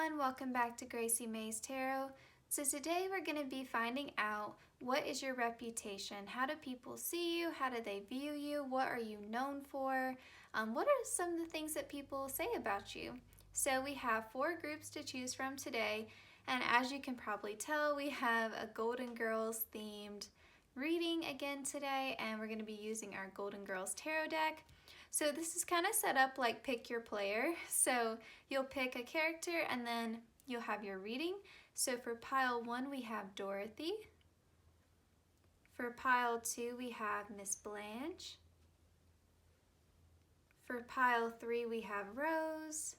everyone, welcome back to Gracie May's Tarot. So today we're going to be finding out what is your reputation? How do people see you? How do they view you? What are you known for? What are some of the things that people say about you? So we have 4 groups to choose from today, and as you can probably tell, we have a Golden Girls themed reading again today, and we're going to be using our Golden Girls tarot deck. So this is kind of set up like pick your player. So you'll pick a character and then you'll have your reading. So for pile 1 we have Dorothy. For pile 2 we have Miss Blanche. For pile 3 we have Rose.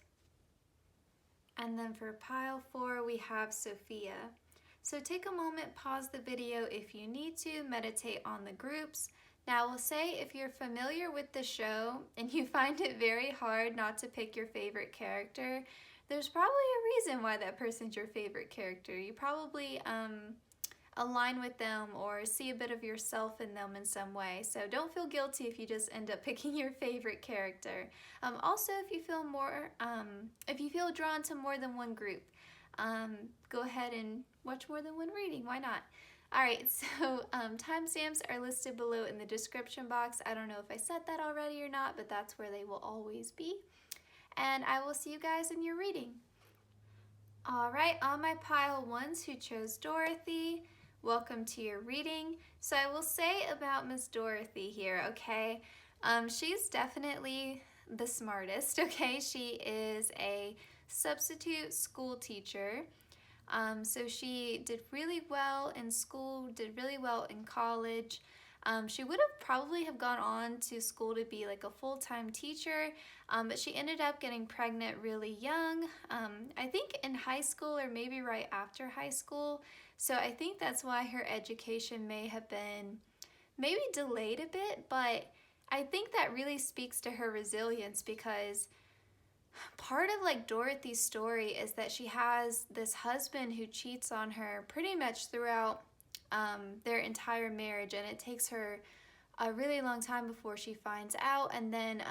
And then for pile 4 we have Sophia. So take a moment, pause the video if you need to, meditate on the groups. Now, we'll say if you're familiar with the show and you find it very hard not to pick your favorite character, there's probably a reason why that person's your favorite character. You probably align with them or see a bit of yourself in them in some way. So don't feel guilty if you just end up picking your favorite character. Also, if you feel drawn to more than one group, go ahead and watch more than one reading. Why not? Alright, so timestamps are listed below in the description box. I don't know if I said that already or not, but that's where they will always be. And I will see you guys in your reading. Alright, on my pile 1s who chose Dorothy, welcome to your reading. So I will say about Miss Dorothy here, okay? She's definitely the smartest, okay? She is a substitute school teacher. So she did really well in school, did really well in college. She would have probably have gone on to school to be like a full-time teacher, but she ended up getting pregnant really young, I think in high school or maybe right after high school. So I think that's why her education may have been maybe delayed a bit, but I think that really speaks to her resilience, because part of like Dorothy's story is that she has this husband who cheats on her pretty much throughout their entire marriage, and it takes her a really long time before she finds out, and then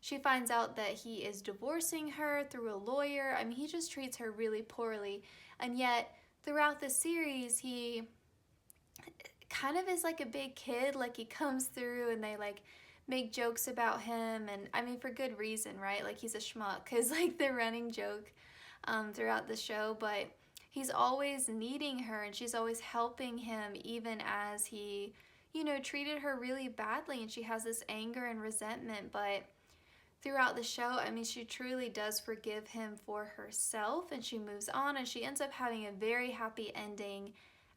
she finds out that he is divorcing her through a lawyer. I mean, he just treats her really poorly, and yet throughout the series he kind of is like a big kid. Like, he comes through and they like make jokes about him, and I mean for good reason, right? Like, he's a schmuck is like the running joke throughout the show, but he's always needing her and she's always helping him, even as he, you know, treated her really badly, and she has this anger and resentment. But throughout the show, I mean, she truly does forgive him for herself, and she moves on, and she ends up having a very happy ending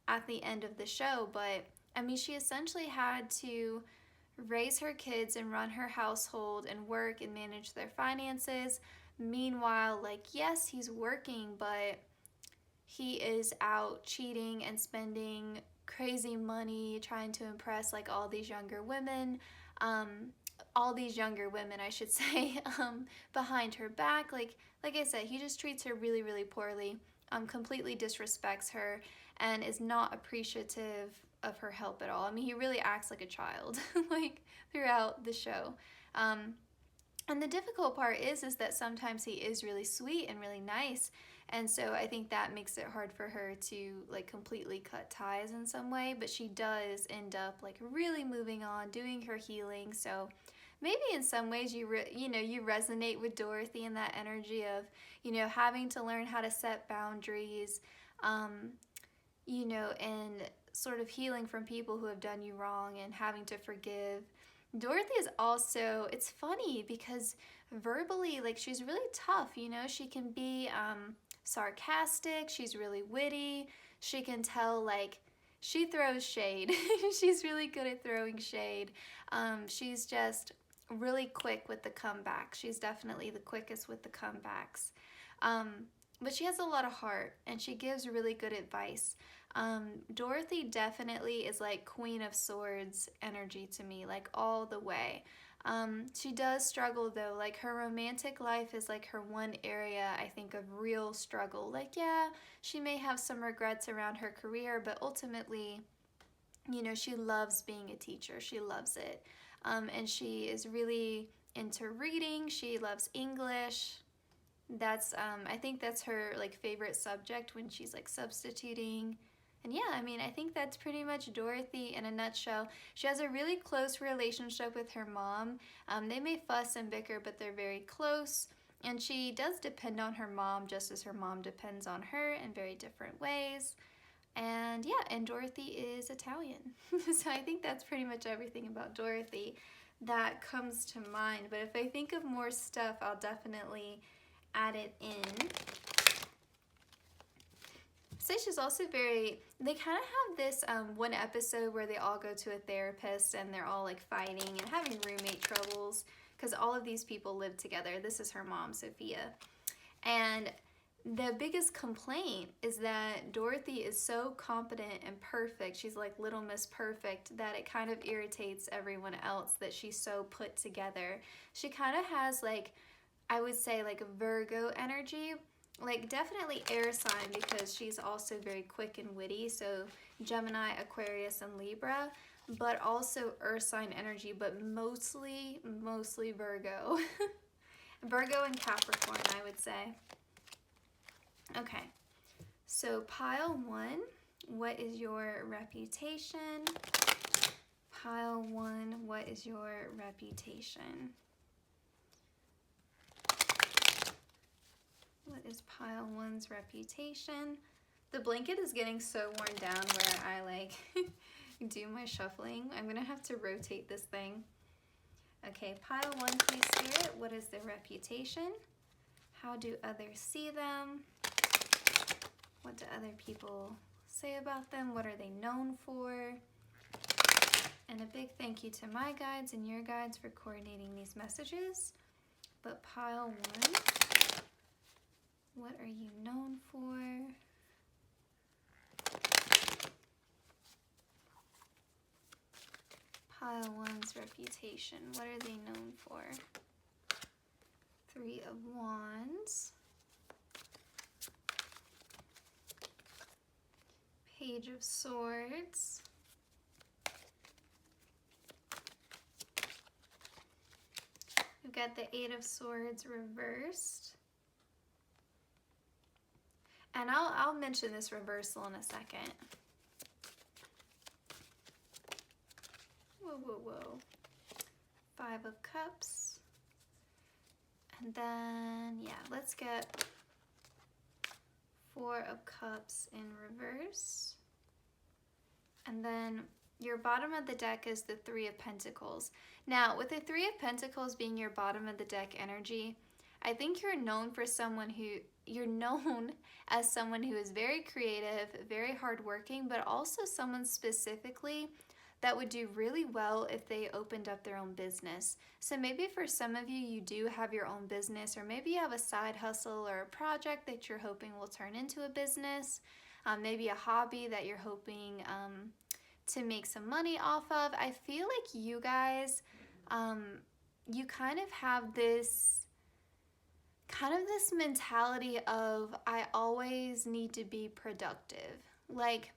at the end of the show. But I mean, she essentially had to raise her kids and run her household and work and manage their finances. Meanwhile, like, yes, he's working, but he is out cheating and spending crazy money trying to impress like all these younger women, I should say, behind her back. Like I said, he just treats her really, really poorly, completely disrespects her, and is not appreciative of her help at all. I mean, he really acts like a child like throughout the show. And the difficult part is that sometimes he is really sweet and really nice, and so I think that makes it hard for her to like completely cut ties in some way. But she does end up like really moving on, doing her healing. So maybe in some ways you resonate with Dorothy in that energy of, you know, having to learn how to set boundaries, you know, and sort of healing from people who have done you wrong and having to forgive. Dorothy is also, it's funny because verbally, like, she's really tough, you know. She can be sarcastic, she's really witty, she can tell, like, she throws shade. She's really good at throwing shade. She's just really quick with the comeback. She's definitely the quickest with the comebacks. But she has a lot of heart, and she gives really good advice. Dorothy definitely is like Queen of Swords energy to me, like all the way. She does struggle though, like her romantic life is like her one area, I think, of real struggle. Like, yeah, she may have some regrets around her career, but ultimately, you know, she loves being a teacher. She loves it. And she is really into reading. She loves English. That's I think that's her like favorite subject when she's like substituting. And yeah, I mean, I think that's pretty much Dorothy in a nutshell. She has a really close relationship with her mom. They may fuss and bicker, but they're very close. And she does depend on her mom just as her mom depends on her in very different ways. And yeah, and Dorothy is Italian. So I think that's pretty much everything about Dorothy that comes to mind. But if I think of more stuff, I'll definitely add it in. So she's also very, they kind of have this one episode where they all go to a therapist and they're all like fighting and having roommate troubles because all of these people live together. This is her mom, Sophia. And the biggest complaint is that Dorothy is so competent and perfect. She's like Little Miss Perfect that it kind of irritates everyone else that she's so put together. She kind of has like, I would say like a Virgo energy, like definitely air sign because she's also very quick and witty. So Gemini, Aquarius, and Libra, but also earth sign energy, but mostly Virgo. Virgo and Capricorn, I would say. Okay, so pile 1, what is your reputation? Pile 1, what is your reputation? What is pile 1's reputation? The blanket is getting so worn down where I like do my shuffling. I'm gonna have to rotate this thing. Okay, pile 1, please, Spirit. What is their reputation? How do others see them? What do other people say about them? What are they known for? And a big thank you to my guides and your guides for coordinating these messages. But pile 1, what are you known for? Pile 1's reputation. What are they known for? 3 of Wands. Page of Swords. We've got the 8 of Swords reversed. And I'll mention this reversal in a second. Whoa, whoa, whoa. 5 of Cups. And then, yeah, let's get 4 of Cups in reverse. And then your bottom of the deck is the 3 of Pentacles. Now, with the 3 of Pentacles being your bottom of the deck energy, I think you're known as someone who is very creative, very hardworking, but also someone specifically that would do really well if they opened up their own business. So maybe for some of you, you do have your own business, or maybe you have a side hustle or a project that you're hoping will turn into a business, maybe a hobby that you're hoping to make some money off of. I feel like you guys, you kind of have this mentality of, I always need to be productive. Like,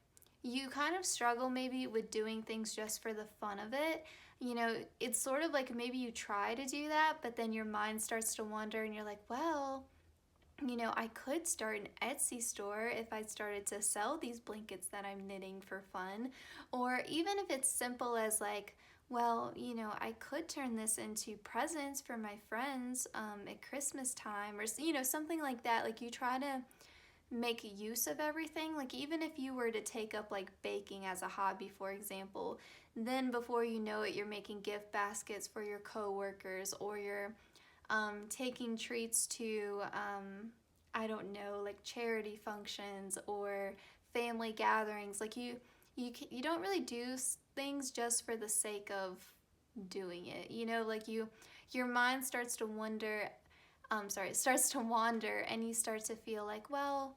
you kind of struggle maybe with doing things just for the fun of it. You know, it's sort of like maybe you try to do that, but then your mind starts to wander and you're like, well, you know, I could start an Etsy store if I started to sell these blankets that I'm knitting for fun. Or even if it's simple as like, well, you know, I could turn this into presents for my friends at Christmas time, or, you know, something like that. Like, you try to make use of everything. Like, even if you were to take up like baking as a hobby, for example, then before you know it, you're making gift baskets for your coworkers, or you're taking treats to, I don't know, like charity functions or family gatherings. Like, you don't really do things just for the sake of doing it. You know, like your mind starts to wander, and you start to feel like, well,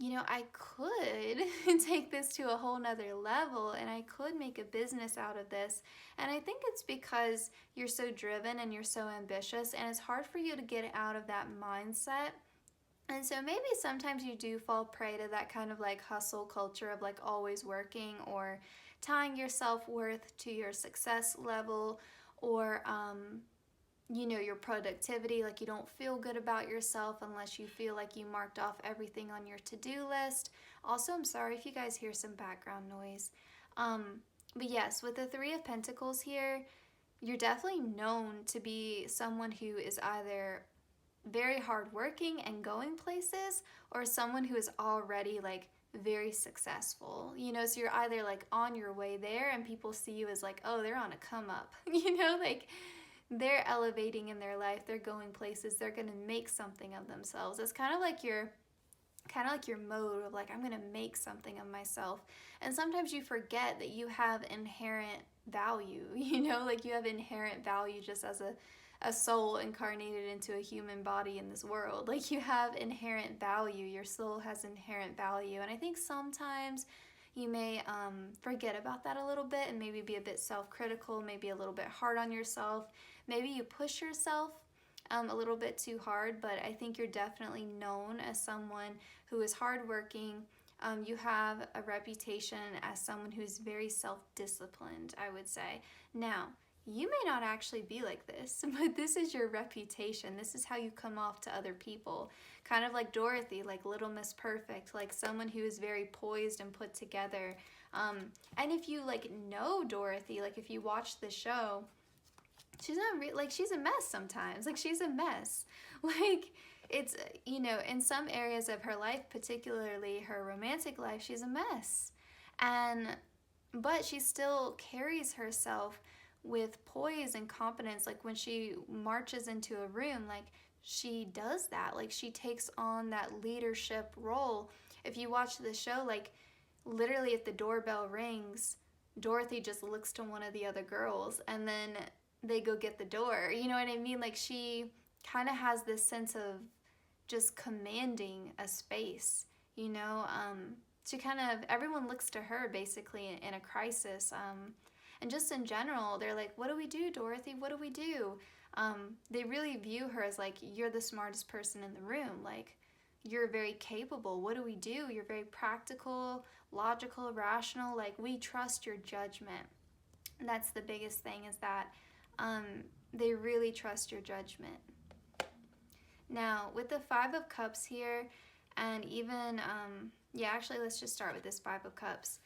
you know, I could take this to a whole nother level and I could make a business out of this. And I think it's because you're so driven and you're so ambitious, and it's hard for you to get out of that mindset. And so maybe sometimes you do fall prey to that kind of like hustle culture of like always working, or tying your self-worth to your success level, or you know, your productivity. Like, you don't feel good about yourself unless you feel like you marked off everything on your to-do list. Also, I'm sorry if you guys hear some background noise. But yes, with the Three of Pentacles here, you're definitely known to be someone who is either very hardworking and going places, or someone who is already like very successful, you know. So you're either like on your way there and people see you as like, oh, they're on a come up, you know, like they're elevating in their life, they're going places, they're gonna make something of themselves. It's kind of like your mode of like, I'm gonna make something of myself. And sometimes you forget that you have inherent value, you know, like you have inherent value just as a soul incarnated into a human body in this world. Like, you have inherent value, your soul has inherent value. And I think sometimes you may forget about that a little bit and maybe be a bit self-critical, maybe a little bit hard on yourself. Maybe you push yourself a little bit too hard, but I think you're definitely known as someone who is hardworking. You have a reputation as someone who's very self-disciplined, I would say. Now, you may not actually be like this, but this is your reputation. This is how you come off to other people. Kind of like Dorothy, like Little Miss Perfect, like someone who is very poised and put together. And if you like know Dorothy, like if you watch the show, she's not like, she's a mess sometimes. Like, she's a mess. Like, it's, you know, in some areas of her life, particularly her romantic life, she's a mess. But she still carries herself with poise and confidence. Like, when she marches into a room, like, she does that. Like, she takes on that leadership role. If you watch the show, like, literally if the doorbell rings, Dorothy just looks to one of the other girls and then they go get the door. You know what I mean? Like, she kind of has this sense of just commanding a space, you know. She kind of, everyone looks to her basically in a crisis. And just in general, they're like, what do we do, Dorothy? What do we do? They really view her as like, you're the smartest person in the room. Like, you're very capable. What do we do? You're very practical, logical, rational. Like, we trust your judgment. And that's the biggest thing, is that they really trust your judgment. Now, with the Five of Cups here, and even, actually, let's just start with this Five of Cups.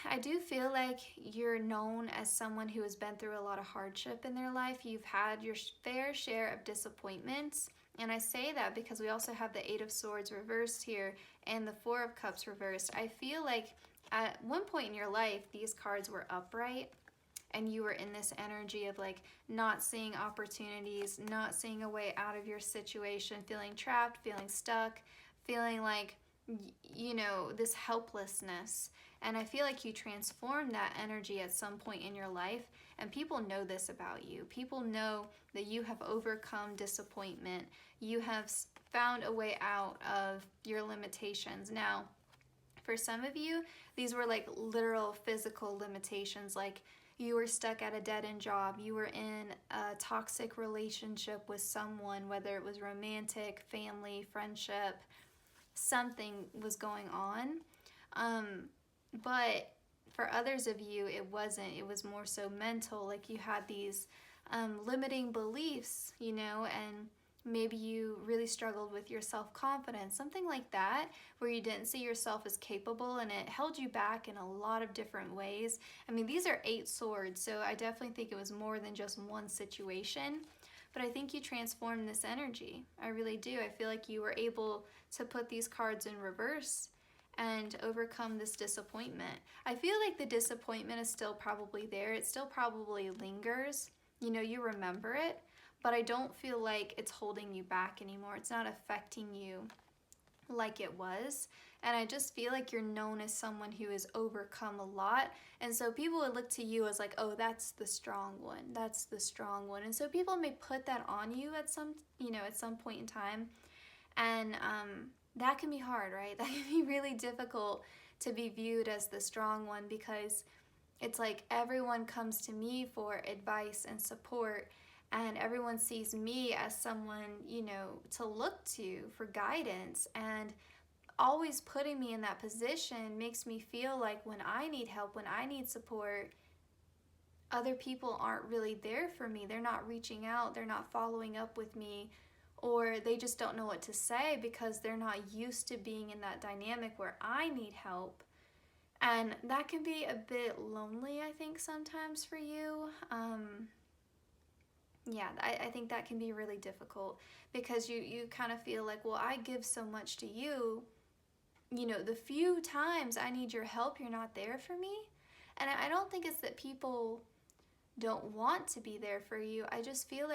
I do feel like you're known as someone who has been through a lot of hardship in their life. You've had your fair share of disappointments. And I say that because we also have the Eight of Swords reversed here and the Four of Cups reversed. I feel like at one point in your life, these cards were upright and you were in this energy of like not seeing opportunities, not seeing a way out of your situation, feeling trapped, feeling stuck, feeling like, you know, this helplessness. And I feel like you transformed that energy at some point in your life, and people know this about you. People know that you have overcome disappointment. You have found a way out of your limitations. Now, for some of you, these were like literal physical limitations, like you were stuck at a dead-end job, you were in a toxic relationship with someone, whether it was romantic, family, friendship, something was going on. But for others of you, it wasn't. It was more so mental. Like, you had these limiting beliefs, you know, and maybe you really struggled with your self-confidence, something like that, where you didn't see yourself as capable, and it held you back in a lot of different ways. I mean, these are 8 swords, so I definitely think it was more than just one situation. But I think you transformed this energy. I really do. I feel like you were able to put these cards in reverse and overcome this disappointment. I feel like the disappointment is still probably there. It still probably lingers. You know, you remember it, but I don't feel like it's holding you back anymore. It's not affecting you like it was. And I just feel like you're known as someone who has overcome a lot. And so people would look to you as like, oh, that's the strong one. That's the strong one. And so people may put that on you at some point in time. And that can be hard, right? That can be really difficult to be viewed as the strong one, because it's like everyone comes to me for advice and support, and everyone sees me as someone, you know, to look to for guidance. And always putting me in that position makes me feel like when I need help, when I need support, other people aren't really there for me. They're not reaching out, they're not following up with me, or they just don't know what to say because they're not used to being in that dynamic where I need help. And that can be a bit lonely, I think, sometimes for you. Yeah, I think that can be really difficult because you kind of feel like, well, I give so much to you. You know, the few times I need your help, you're not there for me. And I don't think it's that people don't want to be there for you. I feel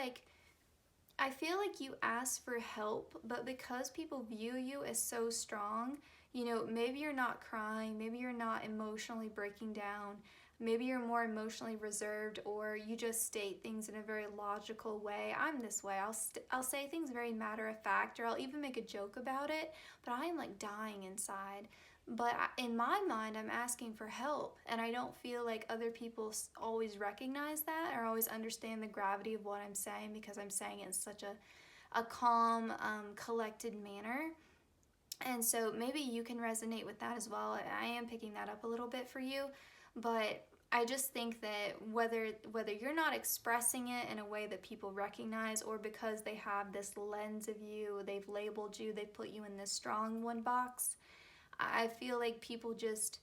like you ask for help, but because people view you as so strong, you know, maybe you're not crying, maybe you're not emotionally breaking down, maybe you're more emotionally reserved, or you just state things in a very logical way. I'm this way. I'll say things very matter of fact, or I'll even make a joke about it, but I am like dying inside. But in my mind, I'm asking for help, and I don't feel like other people always recognize that or always understand the gravity of what I'm saying, because I'm saying it in such a calm, collected manner. And so maybe you can resonate with that as well. I am picking that up a little bit for you, but I just think that whether you're not expressing it in a way that people recognize, or because they have this lens of you, they've labeled you, they've put you in this strong one box, I feel like people just,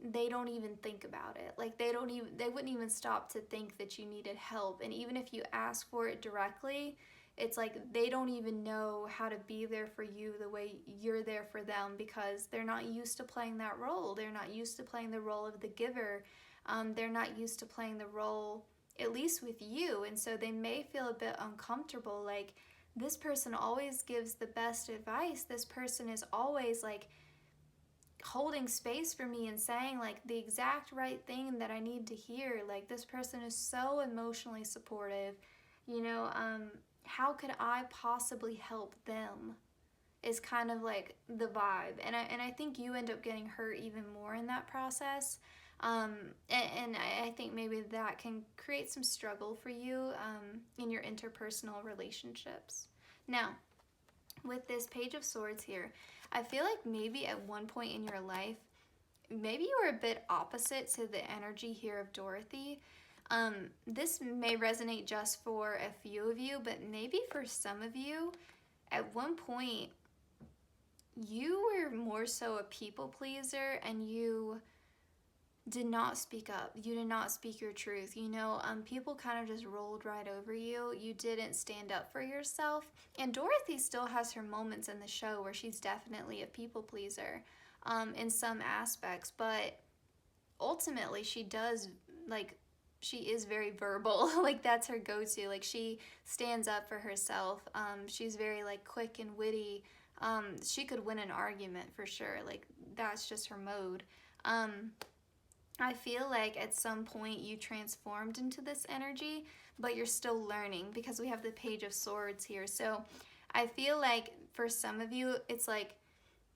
they don't even think about it. Like they wouldn't even stop to think that you needed help. And even if you ask for it directly, it's like they don't even know how to be there for you the way you're there for them, because they're not used to playing that role. They're not used to playing the role of the giver. They're not used to playing the role, at least with you. And so they may feel a bit uncomfortable, like, this person always gives the best advice. This person is always like holding space for me and saying like the exact right thing that I need to hear. Like, this person is so emotionally supportive. You know, how could I possibly help them? Is kind of like the vibe, and I think you end up getting hurt even more in that process. And I think maybe that can create some struggle for you in your interpersonal relationships. Now, with this Page of Swords here, I feel like maybe at one point in your life, maybe you were a bit opposite to the energy here of Dorothy. This may resonate just for a few of you, but maybe for some of you, at one point, you were more so a people pleaser, and you did not speak up. You did not speak your truth. You know, people kind of just rolled right over you. You didn't stand up for yourself. And Dorothy still has her moments in the show where she's definitely a people pleaser in some aspects, but ultimately she does, like, she is very verbal. Like, that's her go-to. Like, she stands up for herself. She's very like quick and witty. She could win an argument for sure. Like, that's just her mode. I feel like at some point you transformed into this energy, but you're still learning, because we have the Page of Swords here. So I feel like for some of you, it's like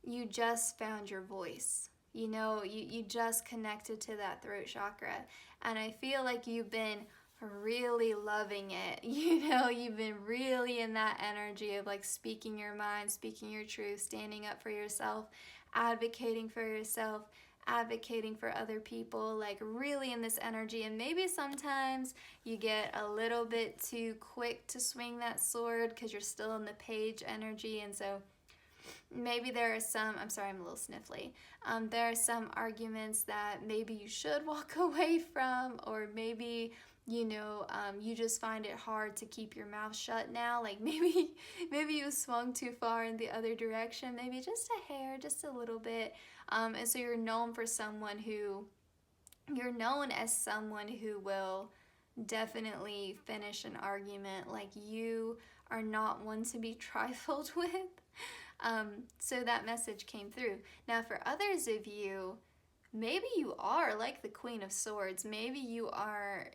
you just found your voice. You know, you just connected to that throat chakra. And I feel like you've been really loving it. You know, you've been really in that energy of like speaking your mind, speaking your truth, standing up for yourself, advocating for yourself, advocating for other people, like really in this energy. And maybe sometimes you get a little bit too quick to swing that sword because you're still in the page energy. And so maybe there are some, I'm sorry, I'm a little sniffly. There are some arguments that maybe you should walk away from, or maybe, you know, you just find it hard to keep your mouth shut now. Like maybe you swung too far in the other direction, maybe just a hair, just a little bit. And so you're known as someone who will definitely finish an argument. Like, you are not one to be trifled with. So that message came through. Now, for others of you, maybe you are like the Queen of Swords. Maybe you are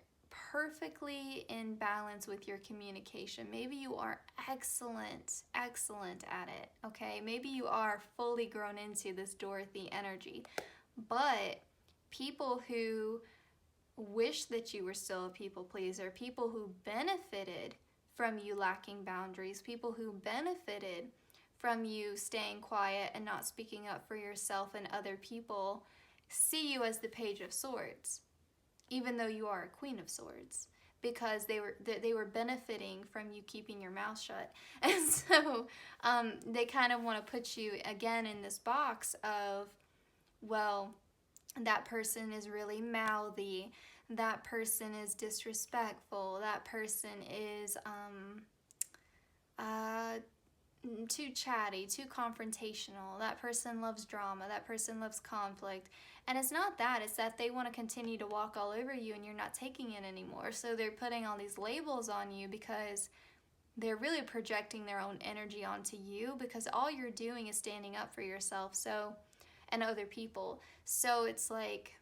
perfectly in balance with your communication. Maybe you are excellent at it, okay? Maybe you are fully grown into this Dorothy energy. But people who wish that you were still a people pleaser, people who benefited from you lacking boundaries, people who benefited from you staying quiet and not speaking up for yourself and other people, see you as the Page of Swords. even though you are a Queen of Swords, because they were benefiting from you keeping your mouth shut. And so they kind of want to put you again in this box of, well, that person is really mouthy, that person is disrespectful, that person is too chatty, too confrontational, that person loves drama, that person loves conflict. And it's not that, it's that they want to continue to walk all over you and you're not taking it anymore. So they're putting all these labels on you because they're really projecting their own energy onto you, because all you're doing is standing up for yourself, so, and other people. So it's like,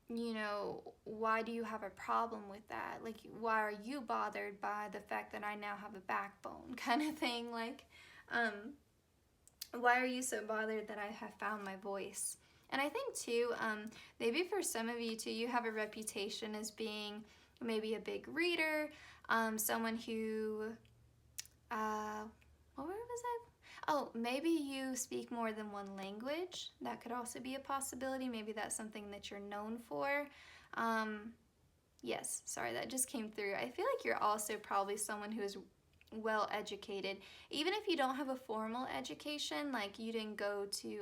you know, why do you have a problem with that? Like, why are you bothered by the fact that I now have a backbone, kind of thing? Like, why are you so bothered that I have found my voice? And I think too, maybe for some of you too, you have a reputation as being maybe a big reader, someone who, what was I? Oh, maybe you speak more than one language. That could also be a possibility. Maybe that's something that you're known for. Yes, sorry, that just came through. I feel like you're also probably someone who is well educated. Even if you don't have a formal education, like you didn't go to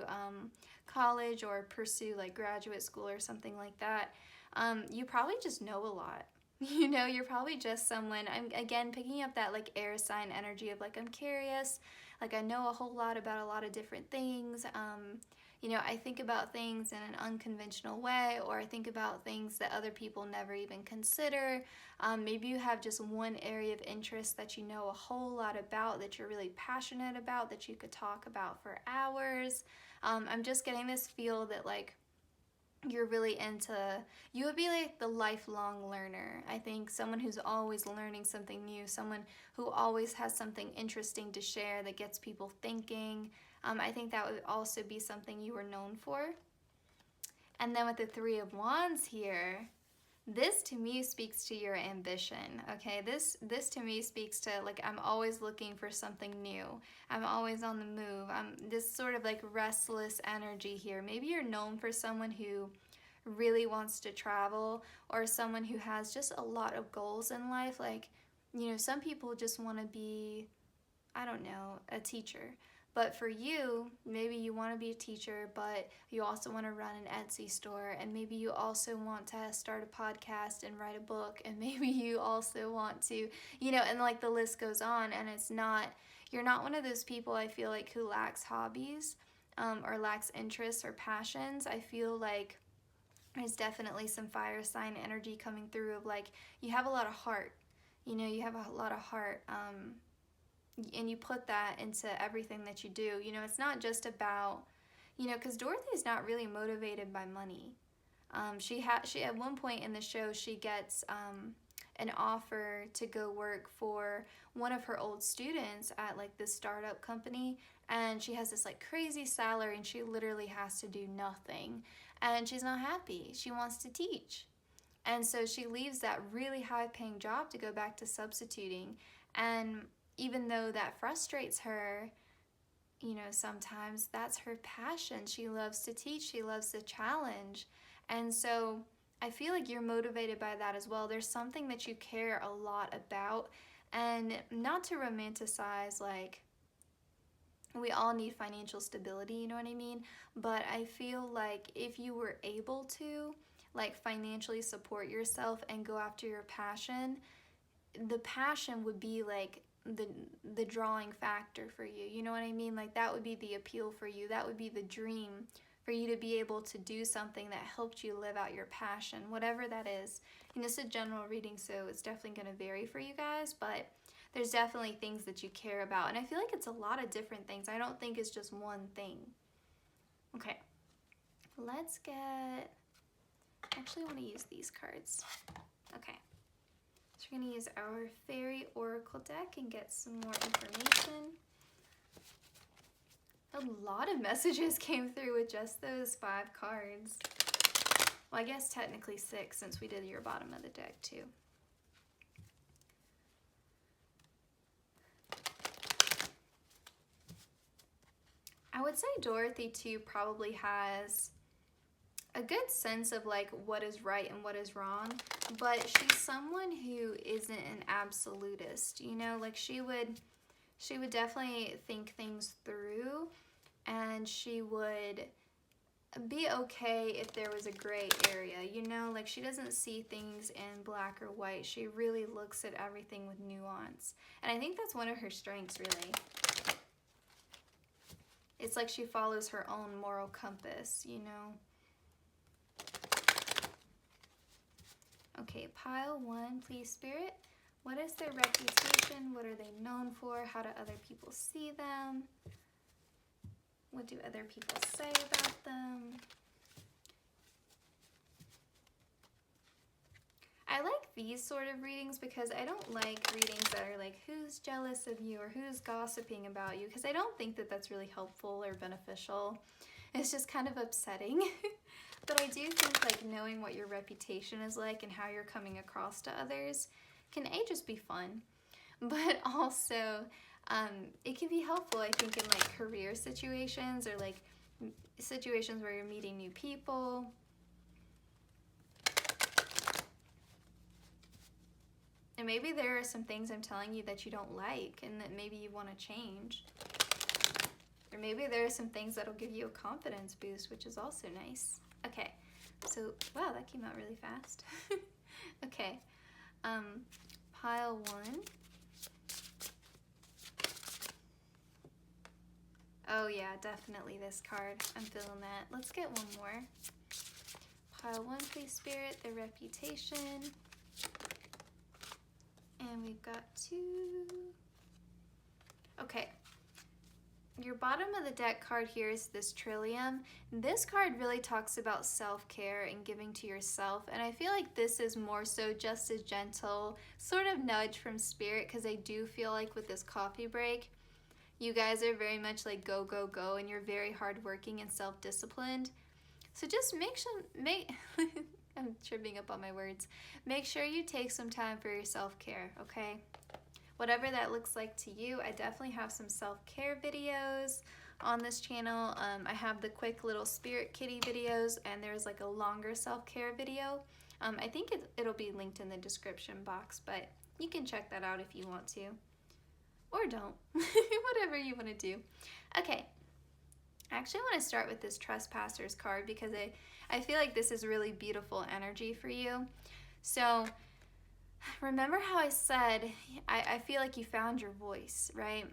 college or pursue like graduate school or something like that, you probably just know a lot. You know, you're probably just someone, I'm again picking up that like air sign energy of like, I'm curious, like I know a whole lot about a lot of different things. You know, I think about things in an unconventional way, or I think about things that other people never even consider. Maybe you have just one area of interest that you know a whole lot about, that you're really passionate about, that you could talk about for hours. I'm just getting this feel that like you're really into, you would be like the lifelong learner. I think someone who's always learning something new, someone who always has something interesting to share that gets people thinking. I think that would also be something you were known for. And then with the Three of Wands here, this to me speaks to your ambition, okay? This to me speaks to like, I'm always looking for something new. I'm always on the move. I'm this sort of like restless energy here. Maybe you're known for someone who really wants to travel, or someone who has just a lot of goals in life. Like, you know, some people just want to be, I don't know, a teacher. But for you, maybe you want to be a teacher, but you also want to run an Etsy store, and maybe you also want to start a podcast and write a book, and maybe you also want to, you know, and like the list goes on. And it's not, you're not one of those people, I feel like, who lacks hobbies or lacks interests or passions. I feel like there's definitely some fire sign energy coming through of like, you have a lot of heart, you know, you have a lot of heart, and you put that into everything that you do. You know, it's not just about, you know, because Dorothy's not really motivated by money. She at one point in the show, she gets an offer to go work for one of her old students at like this startup company, and she has this like crazy salary, and she literally has to do nothing, and she's not happy. She wants to teach. And so she leaves that really high paying job to go back to substituting. And even though that frustrates her, you know, sometimes that's her passion. She loves to teach, she loves to challenge. And so I feel like you're motivated by that as well. There's something that you care a lot about, and not to romanticize, like, we all need financial stability, you know what I mean? But I feel like if you were able to, like, financially support yourself and go after your passion, the passion would be like the drawing factor for you, you know what I mean? Like, that would be the appeal for you. That would be the dream for you to be able to do something that helped you live out your passion, whatever that is. And it's a general reading, so it's definitely going to vary for you guys, but there's definitely things that you care about, and I feel like it's a lot of different things. I don't think it's just one thing. Okay, let's get, actually I want to use these cards. Okay. So we're going to use our Fairy Oracle deck and get some more information. A lot of messages came through with just those 5 cards. Well, I guess technically 6, since we did your bottom of the deck too. I would say Dorothy too probably has a good sense of like what is right and what is wrong, but she's someone who isn't an absolutist, you know, like she would definitely think things through, and she would be okay if there was a gray area, you know, like she doesn't see things in black or white. She really looks at everything with nuance, and I think that's one of her strengths, really. It's like she follows her own moral compass, you know. Okay, pile 1, please, Spirit. What is their reputation? What are they known for? How do other people see them? What do other people say about them? I like these sort of readings because I don't like readings that are like, who's jealous of you or who's gossiping about you, because I don't think that that's really helpful or beneficial. It's just kind of upsetting. But I do think like knowing what your reputation is like and how you're coming across to others can just be fun, but also it can be helpful, I think, in like career situations or like situations where you're meeting new people. And maybe there are some things I'm telling you that you don't like and that maybe you want to change. Or maybe there are some things that'll give you a confidence boost, which is also nice. Okay, so, wow, that came out really fast. Okay, pile 1. Oh yeah, definitely this card. I'm feeling that. Let's get one more. Pile 1, please, Spirit, the reputation. And we've got 2. Okay. Your bottom of the deck card here is this Trillium. This card really talks about self-care and giving to yourself, and I feel like this is more so just a gentle sort of nudge from Spirit, because I do feel like with this coffee break, you guys are very much like go, go, go, and you're very hardworking and self-disciplined. So just I'm tripping up on my words. Make sure you take some time for your self-care, okay? Whatever that looks like to you. I definitely have some self-care videos on this channel. I have the quick little Spirit Kitty videos, and there's like a longer self-care video. I think it'll be linked in the description box, but you can check that out if you want to. Or don't. Whatever you want to do. Okay. I actually want to start with this Trespassers card because I feel like this is really beautiful energy for you. So remember how I said, I feel like you found your voice, right?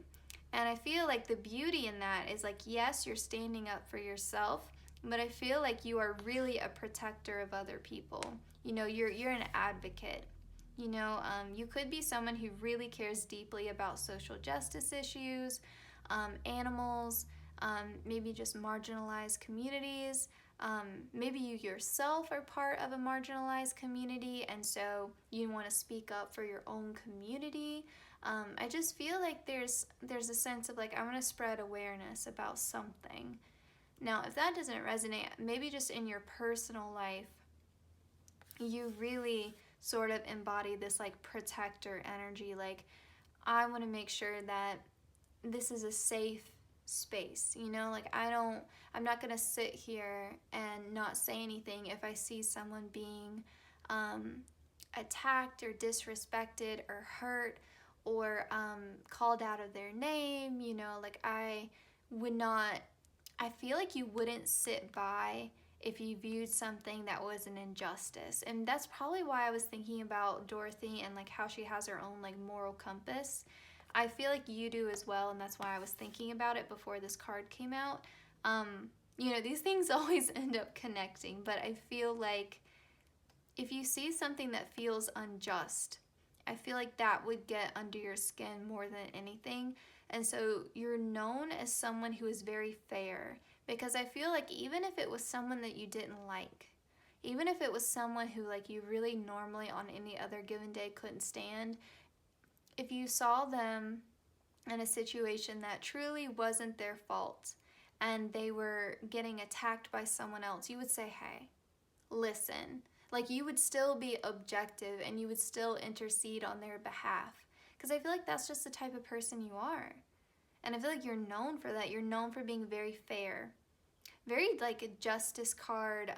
And I feel like the beauty in that is like, yes, you're standing up for yourself, but I feel like you are really a protector of other people. You know, you're an advocate. You know, you could be someone who really cares deeply about social justice issues, animals, maybe just marginalized communities. Maybe you yourself are part of a marginalized community, and so you want to speak up for your own community. I just feel like there's a sense of like, I want to spread awareness about something. Now, if that doesn't resonate, maybe just in your personal life, you really sort of embody this like protector energy. Like, I want to make sure that this is a safe space, you know, like I'm not gonna sit here and not say anything if I see someone being attacked or disrespected or hurt or called out of their name. You know, like I feel like you wouldn't sit by if you viewed something that was an injustice. And that's probably why I was thinking about Dorothy and like how she has her own like moral compass. I feel like you do as well, and that's why I was thinking about it before this card came out. You know, these things always end up connecting, but I feel like if you see something that feels unjust, I feel like that would get under your skin more than anything. And so you're known as someone who is very fair, because I feel like even if it was someone that you didn't like, even if it was someone who like you really normally on any other given day couldn't stand, if you saw them in a situation that truly wasn't their fault and they were getting attacked by someone else, you would say, hey, listen. Like, you would still be objective and you would still intercede on their behalf. Because I feel like that's just the type of person you are. And I feel like you're known for that. You're known for being very fair, very like a justice card,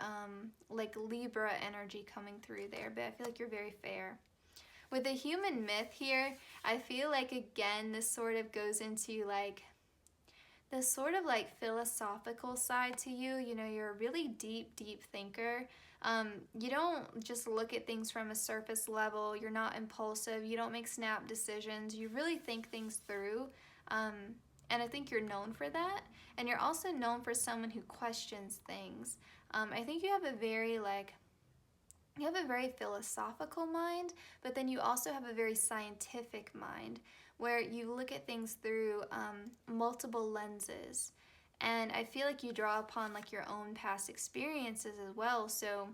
like Libra energy coming through there, but I feel like you're very fair. With the human myth here, I feel like, again, this sort of goes into like this sort of like philosophical side to you. You know, you're a really deep thinker. You don't just look at things from a surface level. You're not impulsive. You don't make snap decisions. You really think things through. And I think you're known for that. And you're also known for someone who questions things. I think you have a very philosophical mind, but then you also have a very scientific mind where you look at things through multiple lenses. And I feel like you draw upon like your own past experiences as well. So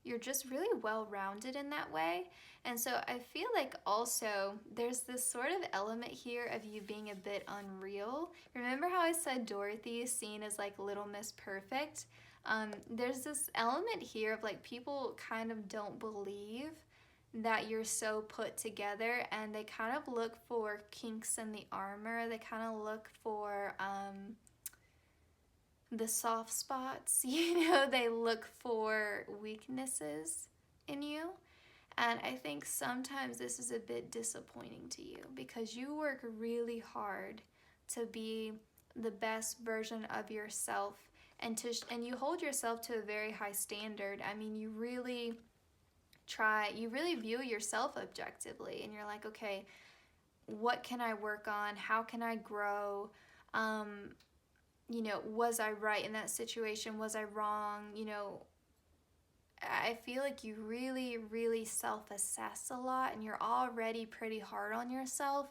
you're just really well-rounded in that way. And so I feel like also there's this sort of element here of you being a bit unreal. Remember how I said Dorothy is seen as like Little Miss Perfect? There's this element here of like people kind of don't believe that you're so put together, and they kind of look for kinks in the armor. They kind of look for the soft spots, you know, they look for weaknesses in you. And I think sometimes this is a bit disappointing to you because you work really hard to be the best version of yourself, and you hold yourself to a very high standard. I mean, you really view yourself objectively, and you're like, okay, what can I work on? How can I grow? You know, was I right in that situation? Was I wrong? You know, I feel like you really self-assess a lot, and you're already pretty hard on yourself.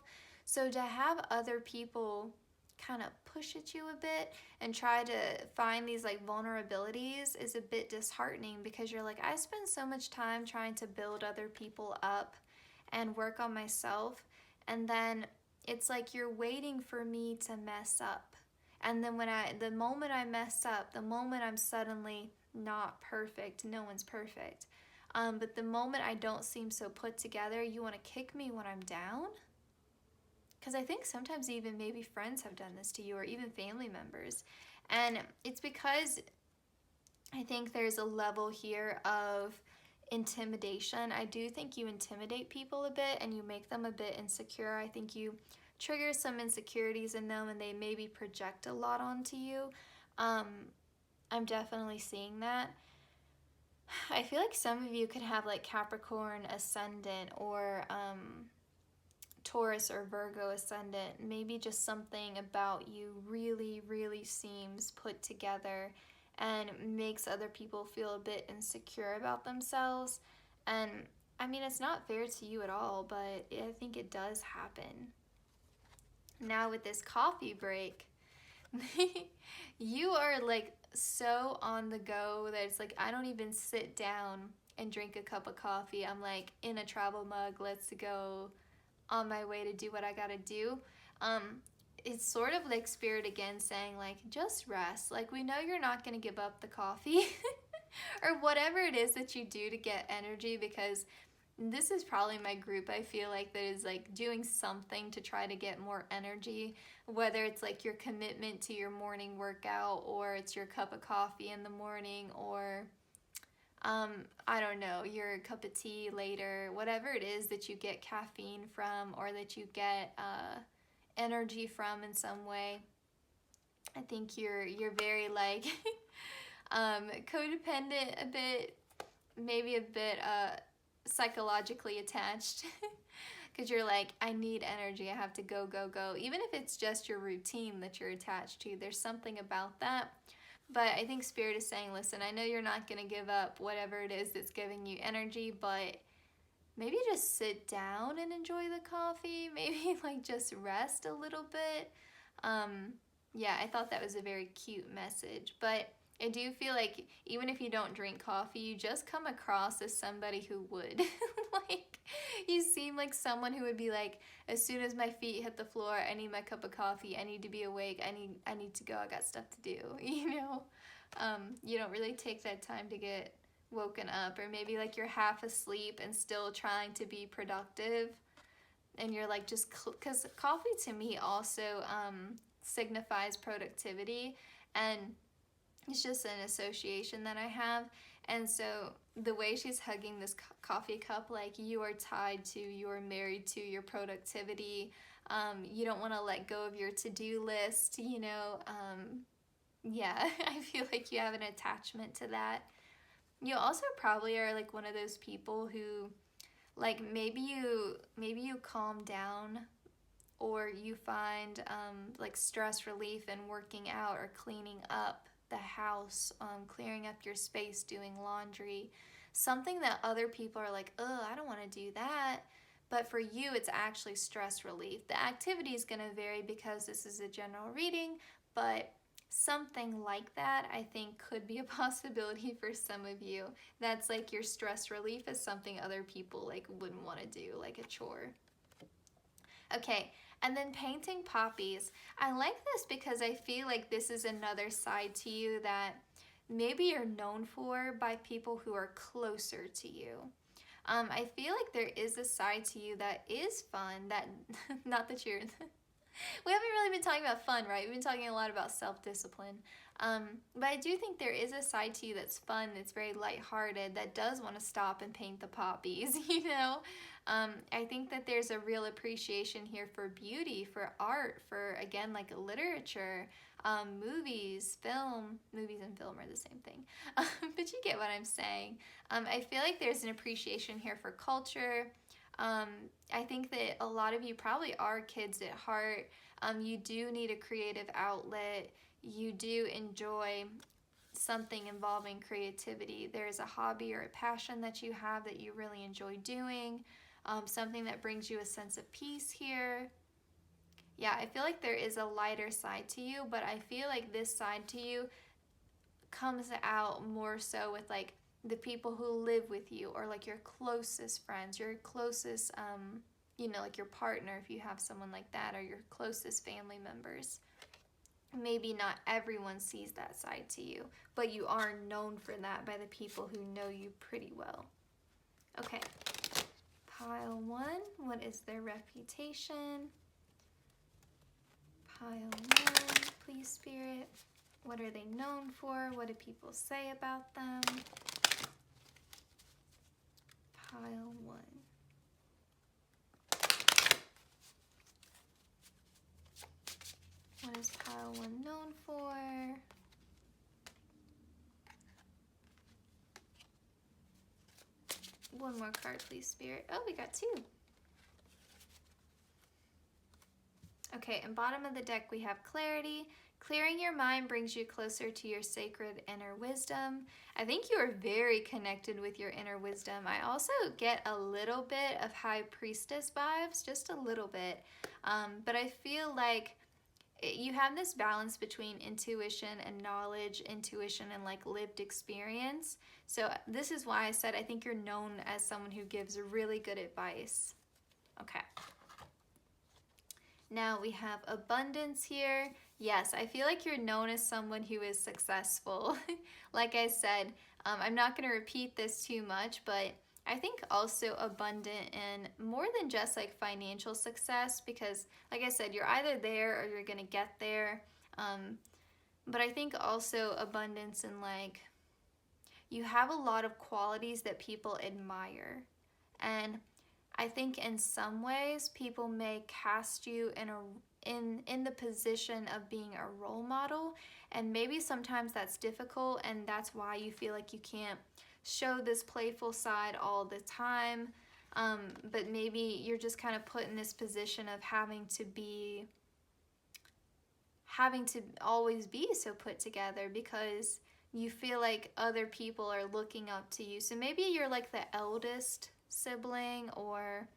So to have other people kind of push at you a bit and try to find these like vulnerabilities is a bit disheartening, because you're like, I spend so much time trying to build other people up and work on myself, and then it's like you're waiting for me to mess up. And then the moment I mess up, the moment I'm suddenly not perfect, no one's perfect, but the moment I don't seem so put together, you want to kick me when I'm down? Because I think sometimes even maybe friends have done this to you, or even family members. And it's because I think there's a level here of intimidation. I do think you intimidate people a bit, and you make them a bit insecure. I think you trigger some insecurities in them, and they maybe project a lot onto you. I'm definitely seeing that. I feel like some of you could have like Capricorn ascendant, or Taurus or Virgo ascendant. Maybe just something about you really seems put together and makes other people feel a bit insecure about themselves. And I mean, it's not fair to you at all, but I think it does happen. Now with this coffee break, you are like so on the go that it's like I don't even sit down and drink a cup of coffee. I'm like in a travel mug, let's go, on my way to do what I gotta do. It's sort of like Spirit again saying like, just rest. Like, we know you're not gonna give up the coffee or whatever it is that you do to get energy, because this is probably my group, I feel like, that is like doing something to try to get more energy, whether it's like your commitment to your morning workout, or it's your cup of coffee in the morning, or I don't know, your cup of tea later, whatever it is that you get caffeine from, or that you get energy from in some way. I think you're very like codependent a bit, maybe a bit psychologically attached, because you're like, I need energy, I have to go, even if it's just your routine that you're attached to. There's something about that. But I think Spirit is saying, listen, I know you're not going to give up whatever it is that's giving you energy, but maybe just sit down and enjoy the coffee. Maybe like just rest a little bit. Yeah, I thought that was a very cute message. But I do feel like even if you don't drink coffee, you just come across as somebody who would. Like, you seem like someone who would be like, as soon as my feet hit the floor, I need my cup of coffee, I need to be awake, I need to go, I got stuff to do, you know? You don't really take that time to get woken up, or maybe like you're half asleep and still trying to be productive, and you're like just, because coffee to me also signifies productivity, and It's just an association that I have. And so the way she's hugging this coffee cup, like you are tied to, you are married to your productivity. You don't want to let go of your to-do list, you know. Yeah, I feel like you have an attachment to that. You also probably are like one of those people who, like, maybe you calm down, or you find like stress relief in working out or cleaning up the house, clearing up your space, doing laundry, something that other people are like, oh, I don't want to do that. But for you, it's actually stress relief. The activity is going to vary because this is a general reading, but something like that I think could be a possibility for some of you. That's like your stress relief is something other people like wouldn't want to do, like a chore. Okay, and then painting poppies. I like this because I feel like this is another side to you that maybe you're known for by people who are closer to you. I feel like there is a side to you that is fun, that, not that you're, we haven't really been talking about fun, right? We've been talking a lot about self-discipline. But I do think there is a side to you that's fun, that's very lighthearted, that does want to stop and paint the poppies, you know? I think that there's a real appreciation here for beauty, for art, for, again, like literature, movies and film are the same thing. But you get what I'm saying. I feel like there's an appreciation here for culture. I think that a lot of you probably are kids at heart. You do need a creative outlet. You do enjoy something involving creativity. There's a hobby or a passion that you have that you really enjoy doing. Something that brings you a sense of peace here. Yeah, I feel like there is a lighter side to you, but I feel like this side to you comes out more so with like the people who live with you, or like your closest friends, your closest, you know, like your partner if you have someone like that, or your closest family members. Maybe not everyone sees that side to you, but you are known for that by the people who know you pretty well. Okay, pile 1, what is their reputation? Pile 1, please, Spirit. What are they known for? What do people say about them? Pile 1. What is pile 1 known for? One more card, please, Spirit. Oh, we got 2. Okay, and bottom of the deck we have clarity. Clearing your mind brings you closer to your sacred inner wisdom. I think you are very connected with your inner wisdom. I also get a little bit of high priestess vibes, just a little bit. But I feel like you have this balance between intuition and knowledge, intuition and like lived experience. So this is why I said I think you're known as someone who gives really good advice. Okay. Now we have abundance here. Yes, I feel like you're known as someone who is successful. Like I said, I'm not going to repeat this too much, but I think also abundant in more than just like financial success, because like I said, you're either there or you're going to get there. But I think also abundance in like, you have a lot of qualities that people admire. And I think in some ways people may cast you in the position of being a role model, and maybe sometimes that's difficult, and that's why you feel like you can't show this playful side all the time. But maybe you're just kind of put in this position of having to always be so put together because you feel like other people are looking up to you. So maybe you're like the eldest sibling, or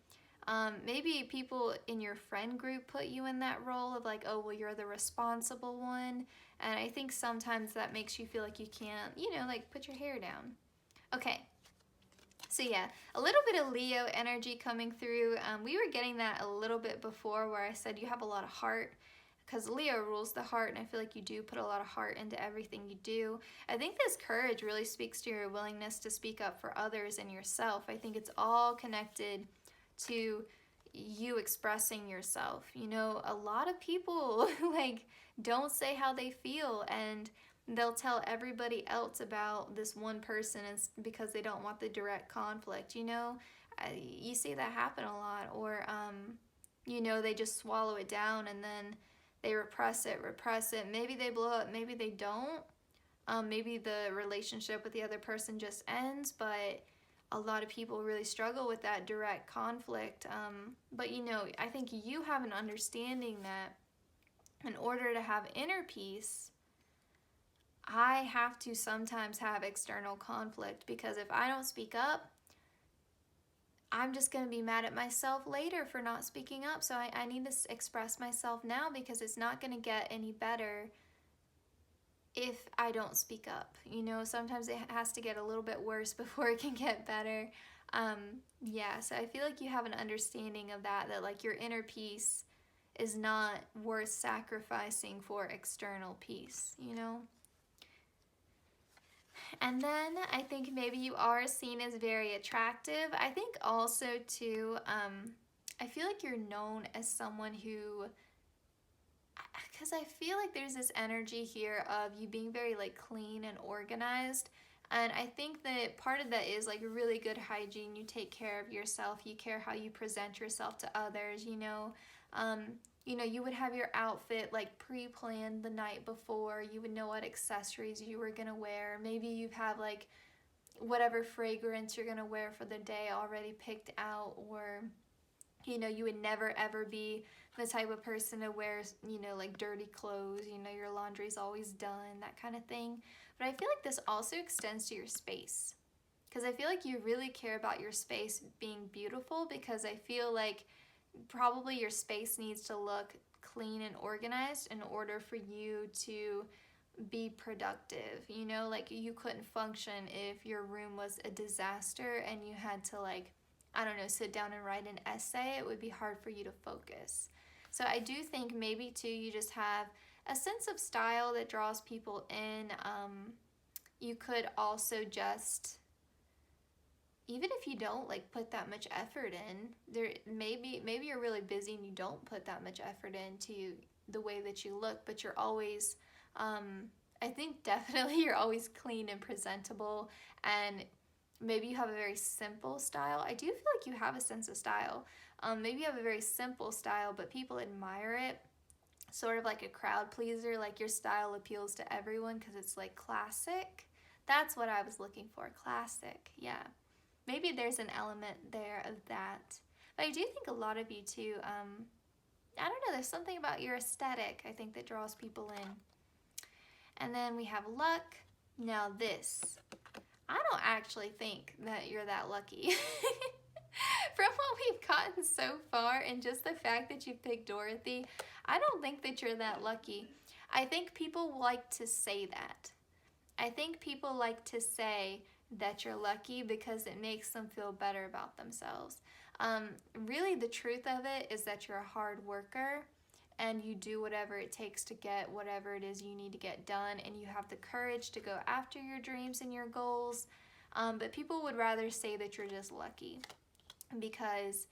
maybe people in your friend group put you in that role of like, oh, well, you're the responsible one. And I think sometimes that makes you feel like you can't, you know, like put your hair down. Okay. So yeah, a little bit of Leo energy coming through. We were getting that a little bit before where I said you have a lot of heart, because Leo rules the heart, and I feel like you do put a lot of heart into everything you do. I think this courage really speaks to your willingness to speak up for others and yourself. I think it's all connected to you expressing yourself. You know, a lot of people like don't say how they feel, and they'll tell everybody else about this one person because they don't want the direct conflict, you know? You see that happen a lot. Or, you know, they just swallow it down and then they repress it. Maybe they blow up, maybe they don't. Maybe the relationship with the other person just ends, but a lot of people really struggle with that direct conflict. But, you know, I think you have an understanding that in order to have inner peace, I have to sometimes have external conflict, because if I don't speak up, I'm just going to be mad at myself later for not speaking up. So I need to express myself now, because it's not going to get any better if I don't speak up. You know, sometimes it has to get a little bit worse before it can get better. Yeah, so I feel like you have an understanding of that like your inner peace is not worth sacrificing for external peace, you know? And then I think maybe you are seen as very attractive. I think also too, I feel like you're known as someone who, because I feel like there's this energy here of you being very like clean and organized. And I think that part of that is like really good hygiene. You take care of yourself. You care how you present yourself to others, you know. You know, you would have your outfit like pre-planned the night before. You would know what accessories you were gonna wear. Maybe you have like whatever fragrance you're gonna wear for the day already picked out. Or, you know, you would never ever be the type of person to wear, you know, like dirty clothes. You know, your laundry's always done, that kind of thing. But I feel like this also extends to your space, because I feel like you really care about your space being beautiful, because I feel like probably your space needs to look clean and organized in order for you to be productive. You know, like you couldn't function if your room was a disaster and you had to like, I don't know, sit down and write an essay. It would be hard for you to focus. So I do think maybe too you just have a sense of style that draws people in. You could also just, even if you don't like put that much effort in, there maybe you're really busy and you don't put that much effort into the way that you look, but you're always, I think definitely you're always clean and presentable, and maybe you have a very simple style. I do feel like you have a sense of style. Maybe you have a very simple style, but people admire it. Sort of like a crowd pleaser, like your style appeals to everyone because it's like classic. That's what I was looking for, classic, yeah. Maybe there's an element there of that. But I do think a lot of you too, I don't know, there's something about your aesthetic, I think, that draws people in. And then we have luck. Now this, I don't actually think that you're that lucky. From what we've gotten so far, and just the fact that you picked Dorothy, I don't think that you're that lucky. I think people like to say that. I think people like to say that you're lucky because it makes them feel better about themselves. Really, the truth of it is that you're a hard worker and you do whatever it takes to get whatever it is you need to get done, and you have the courage to go after your dreams and your goals. But people would rather say that you're just lucky because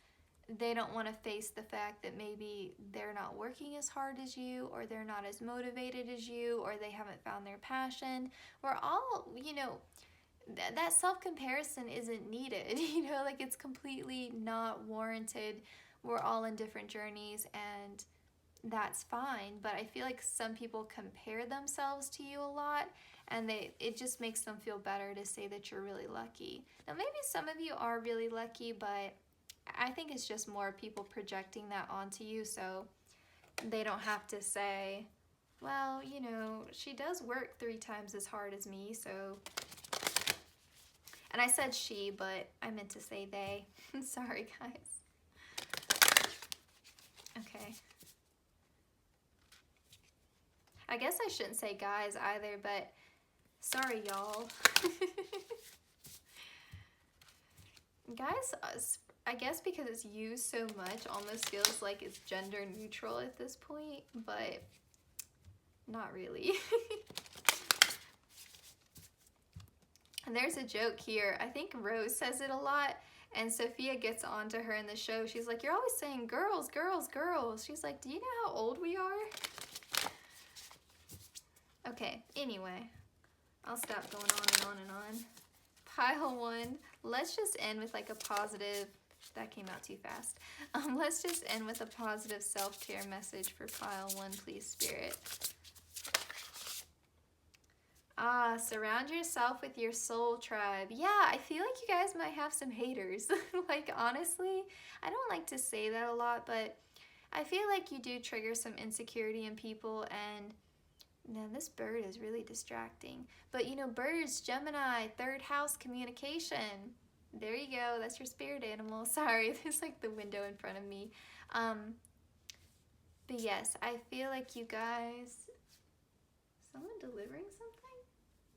they don't want to face the fact that maybe they're not working as hard as you, or they're not as motivated as you, or they haven't found their passion. We're all, you know, that self-comparison isn't needed, you know, like it's completely not warranted. We're all in different journeys and that's fine, but I feel like some people compare themselves to you a lot, and it just makes them feel better to say that you're really lucky. Now maybe some of you are really lucky, but I think it's just more people projecting that onto you, so they don't have to say, well, you know, she does work 3 times as hard as me, so. And I said she, but I meant to say they. Sorry, guys. Okay. I guess I shouldn't say guys either, but sorry, y'all. Guys, I guess because it's used so much, almost feels like it's gender neutral at this point, but not really. And there's a joke here. I think Rose says it a lot, and Sophia gets on to her in the show. She's like, you're always saying girls, girls, girls. She's like, do you know how old we are? Okay, anyway, I'll stop going on and on and on. Pile 1, let's just end with like a positive, that came out too fast. Let's just end with a positive self-care message for pile 1, please, Spirit. Surround yourself with your soul tribe. Yeah, I feel like you guys might have some haters. Like, honestly, I don't like to say that a lot, but I feel like you do trigger some insecurity in people. And now this bird is really distracting. But you know, birds, Gemini, 3rd house, communication. There you go. That's your spirit animal. Sorry, there's like the window in front of me. But yes, I feel like you guys... Someone delivering something?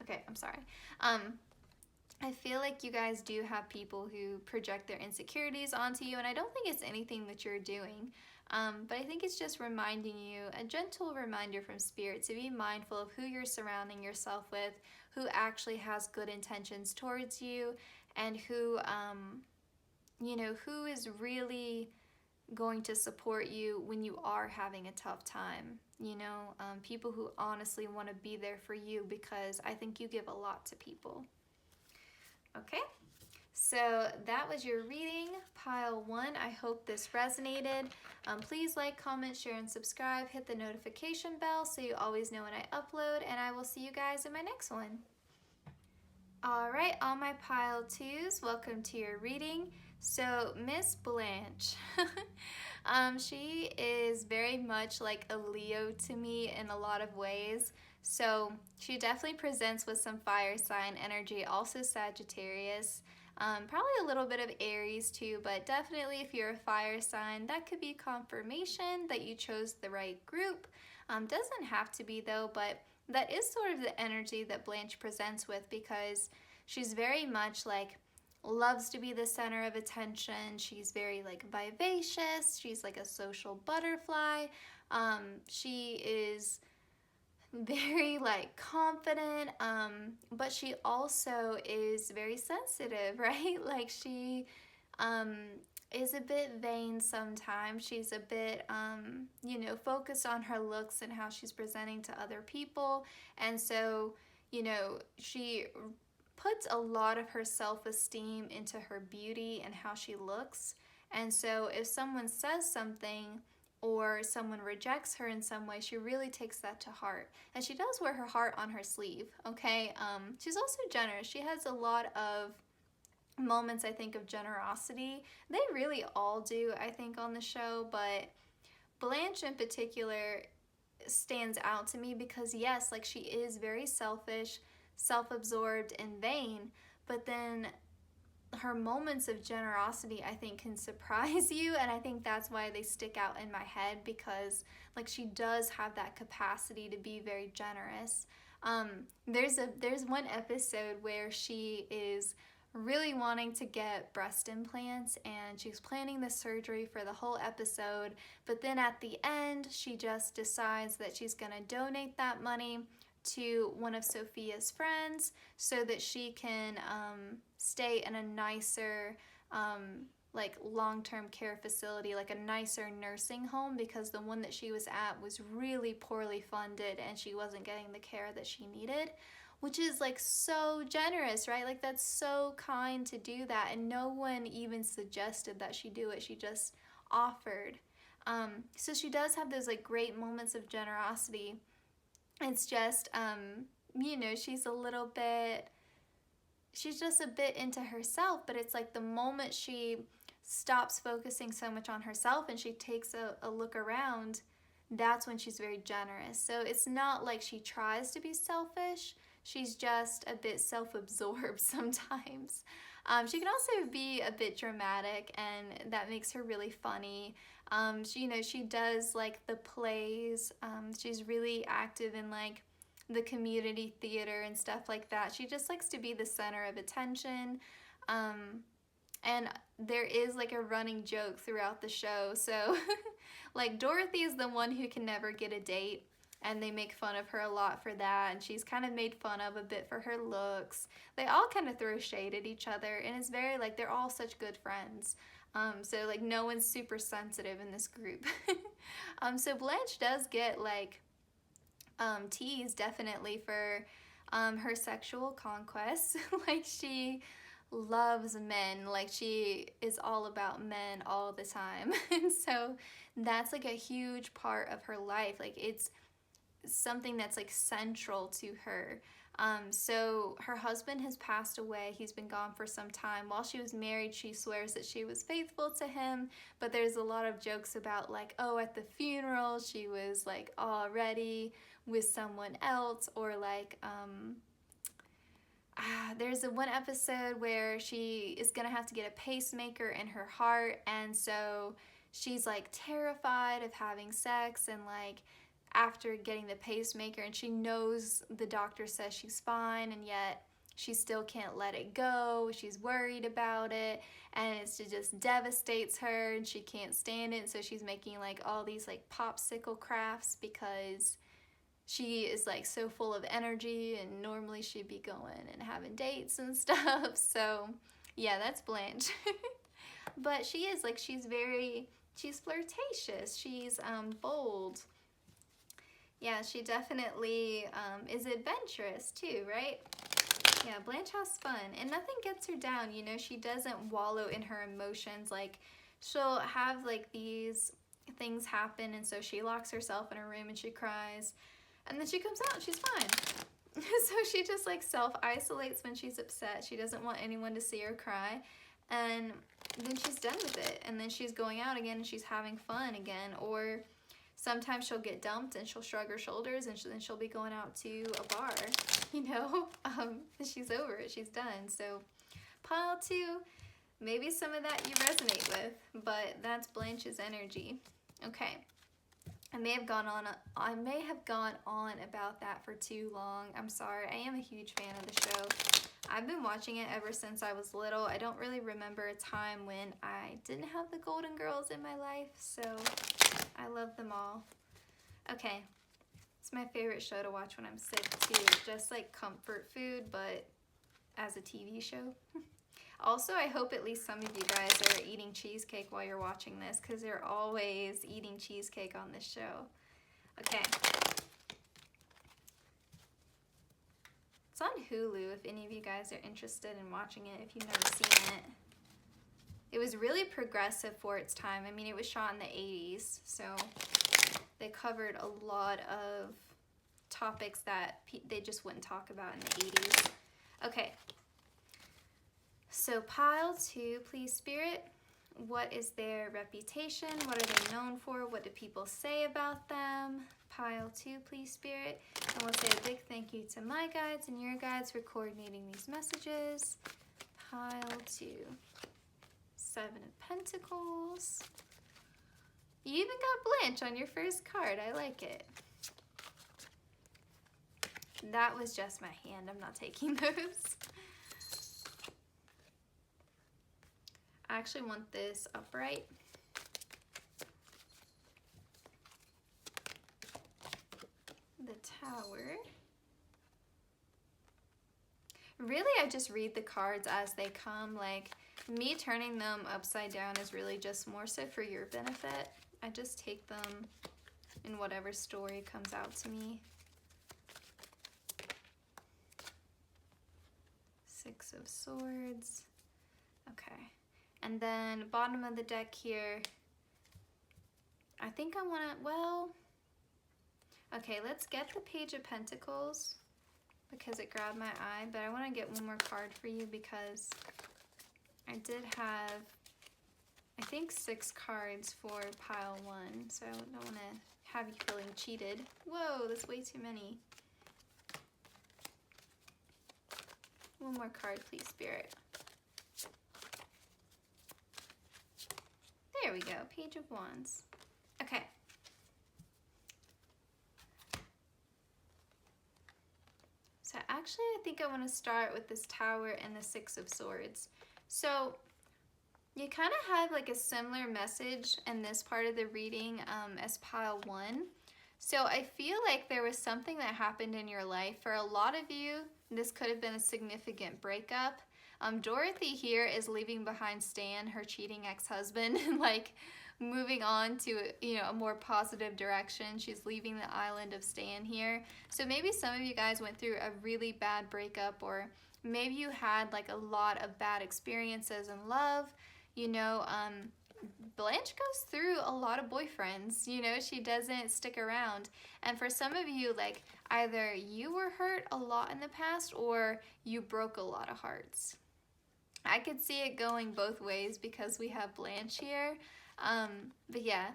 Okay, I'm sorry. I feel like you guys do have people who project their insecurities onto you, and I don't think it's anything that you're doing. But I think it's just reminding you, a gentle reminder from Spirit, to be mindful of who you're surrounding yourself with, who actually has good intentions towards you, and who, you know, who is really going to support you when you are having a tough time. You know, people who honestly want to be there for you, because I think you give a lot to people. Okay, so that was your reading, pile 1. I hope this resonated. Please like, comment, share, and subscribe. Hit the notification bell so you always know when I upload, and I will see you guys in my next one. All right, all my pile 2s, welcome to your reading. So Miss Blanche, she is very much like a Leo to me in a lot of ways. So she definitely presents with some fire sign energy, also Sagittarius, probably a little bit of Aries too, but definitely if you're a fire sign, that could be confirmation that you chose the right group. Doesn't have to be though, but that is sort of the energy that Blanche presents with, because she's very much like loves to be the center of attention. She's very like vivacious. She's like a social butterfly. She is very like confident, but she also is very sensitive, right? Like she is a bit vain sometimes. She's a bit, you know, focused on her looks and how she's presenting to other people. And so, you know, she puts a lot of her self-esteem into her beauty and how she looks. And so if someone says something or someone rejects her in some way, she really takes that to heart. And she does wear her heart on her sleeve, okay? She's also generous. She has a lot of moments, I think, of generosity. They really all do, I think, on the show, but Blanche in particular stands out to me because, yes, like she is very selfish, self-absorbed, and vain, but then her moments of generosity, I think, can surprise you, and I think that's why they stick out in my head, because like she does have that capacity to be very generous. There's one episode where she is really wanting to get breast implants, and she's planning the surgery for the whole episode, but then at the end she just decides that she's gonna donate that money to one of Sophia's friends so that she can stay in a nicer like long-term care facility, like a nicer nursing home, because the one that she was at was really poorly funded and she wasn't getting the care that she needed, which is like so generous, right? Like that's so kind to do that, and no one even suggested that she do it. She just offered. So she does have those like great moments of generosity. It's just, you know, she's just a bit into herself, but it's like the moment she stops focusing so much on herself and she takes a look around, that's when she's very generous. So it's not like she tries to be selfish, she's just a bit self-absorbed sometimes. She can also be a bit dramatic, and that makes her really funny. She, you know, she does like the plays. She's really active in like the community theater and stuff like that. She just likes to be the center of attention. And there is like a running joke throughout the show. So like Dorothy is the one who can never get a date, and they make fun of her a lot for that, and she's kind of made fun of a bit for her looks. They all kind of throw shade at each other, and it's very like they're all such good friends. So like no one's super sensitive in this group. So Blanche does get like teased definitely for her sexual conquests. Like, she loves men, like she is all about men all the time. And so that's like a huge part of her life. Like, it's something that's like central to her. So her husband has passed away. He's been gone for some time. While she was married, she swears that she was faithful to him, but there's a lot of jokes about like, oh, at the funeral she was like already with someone else, or like there's one episode where she is gonna have to get a pacemaker in her heart, and so she's like terrified of having sex, and like after getting the pacemaker, and she knows the doctor says she's fine, and yet she still can't let it go. She's worried about it, and it just devastates her, and she can't stand it. So she's making like all these like popsicle crafts because she is like so full of energy, and normally she'd be going and having dates and stuff. So yeah, that's Blanche. But she is like, she's flirtatious, she's bold. Yeah, she definitely is adventurous too, right? Yeah, Blanche has fun, and nothing gets her down, you know. She doesn't wallow in her emotions. Like, she'll have like these things happen, and so she locks herself in her room and she cries, and then she comes out and she's fine. So she just like self-isolates when she's upset. She doesn't want anyone to see her cry, and then she's done with it, and then she's going out again and she's having fun again. Or sometimes she'll get dumped and she'll shrug her shoulders, and then she'll be going out to a bar, you know. She's over it, she's done. So pile 2, maybe some of that you resonate with, but that's Blanche's energy. Okay, I may have gone on about that for too long. I'm sorry. I am a huge fan of the show. I've been watching it ever since I was little. I don't really remember a time when I didn't have the Golden Girls in my life, so I love them all. Okay, it's my favorite show to watch when I'm sick too. Just like comfort food, but as a TV show. Also, I hope at least some of you guys are eating cheesecake while you're watching this, because they're always eating cheesecake on this show. Okay. It's on Hulu if any of you guys are interested in watching it, if you've never seen it. It was really progressive for its time. I mean, it was shot in the 80s, so they covered a lot of topics that they just wouldn't talk about in the 80s. Okay. So pile 2, please, Spirit. What is their reputation? What are they known for? What do people say about them? Pile 2, please, Spirit. And we'll say a big thank you to my guides and your guides for coordinating these messages. Pile 2. 7 of Pentacles. You even got Blanche on your first card. I like it. That was just my hand. I'm not taking those. I actually want this upright. The Tower. Really, I just read the cards as they come. Like, me turning them upside down is really just more so for your benefit. I just take them in whatever story comes out to me. 6 of Swords. Okay. And then bottom of the deck here, I think I want to, well, okay, let's get the Page of Pentacles because it grabbed my eye, but I want to get one more card for you because I did have, I think, 6 cards for pile 1, so I don't want to have you feeling cheated. Whoa, that's way too many. One more card, please, Spirit. There we go, Page of Wands. Okay. So actually, I think I want to start with this Tower and the 6 of Swords. So you kind of have like a similar message in this part of the reading as pile 1. So I feel like there was something that happened in your life. For a lot of you, this could have been a significant breakup. Dorothy here is leaving behind Stan, her cheating ex-husband, like moving on to, a more positive direction. She's leaving the island of Stan here. So maybe some of you guys went through a really bad breakup, or maybe you had like a lot of bad experiences in love. Blanche goes through a lot of boyfriends. She doesn't stick around. And for some of you, like, either you were hurt a lot in the past or you broke a lot of hearts. I could see it going both ways because we have Blanche here. But yeah,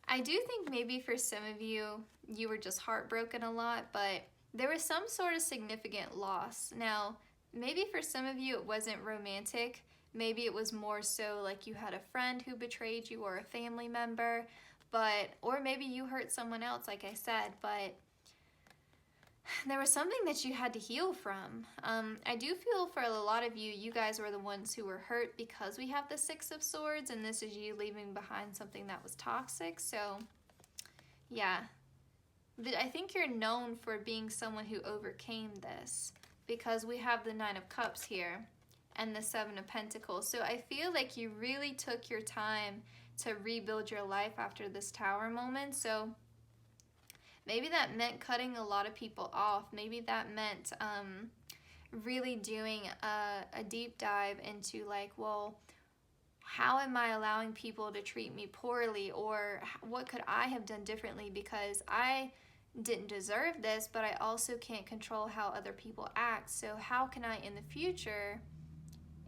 I do think maybe for some of you, you were just heartbroken a lot, but there was some sort of significant loss. Now, maybe for some of you it wasn't romantic. Maybe it was more so like you had a friend who betrayed you or a family member, or maybe you hurt someone else, like I said, but there was something that you had to heal from. I do feel for a lot of you, you guys were the ones who were hurt because we have the Six of Swords, and this is you leaving behind something that was toxic. So yeah, I think you're known for being someone who overcame this, because we have the Nine of Cups here and the Seven of Pentacles. So I feel like you really took your time to rebuild your life after this Tower moment. So maybe that meant cutting a lot of people off. Maybe that meant really doing a deep dive into like, well, how am I allowing people to treat me poorly? Or what could I have done differently? Because I didn't deserve this, but I also can't control how other people act. So how can I in the future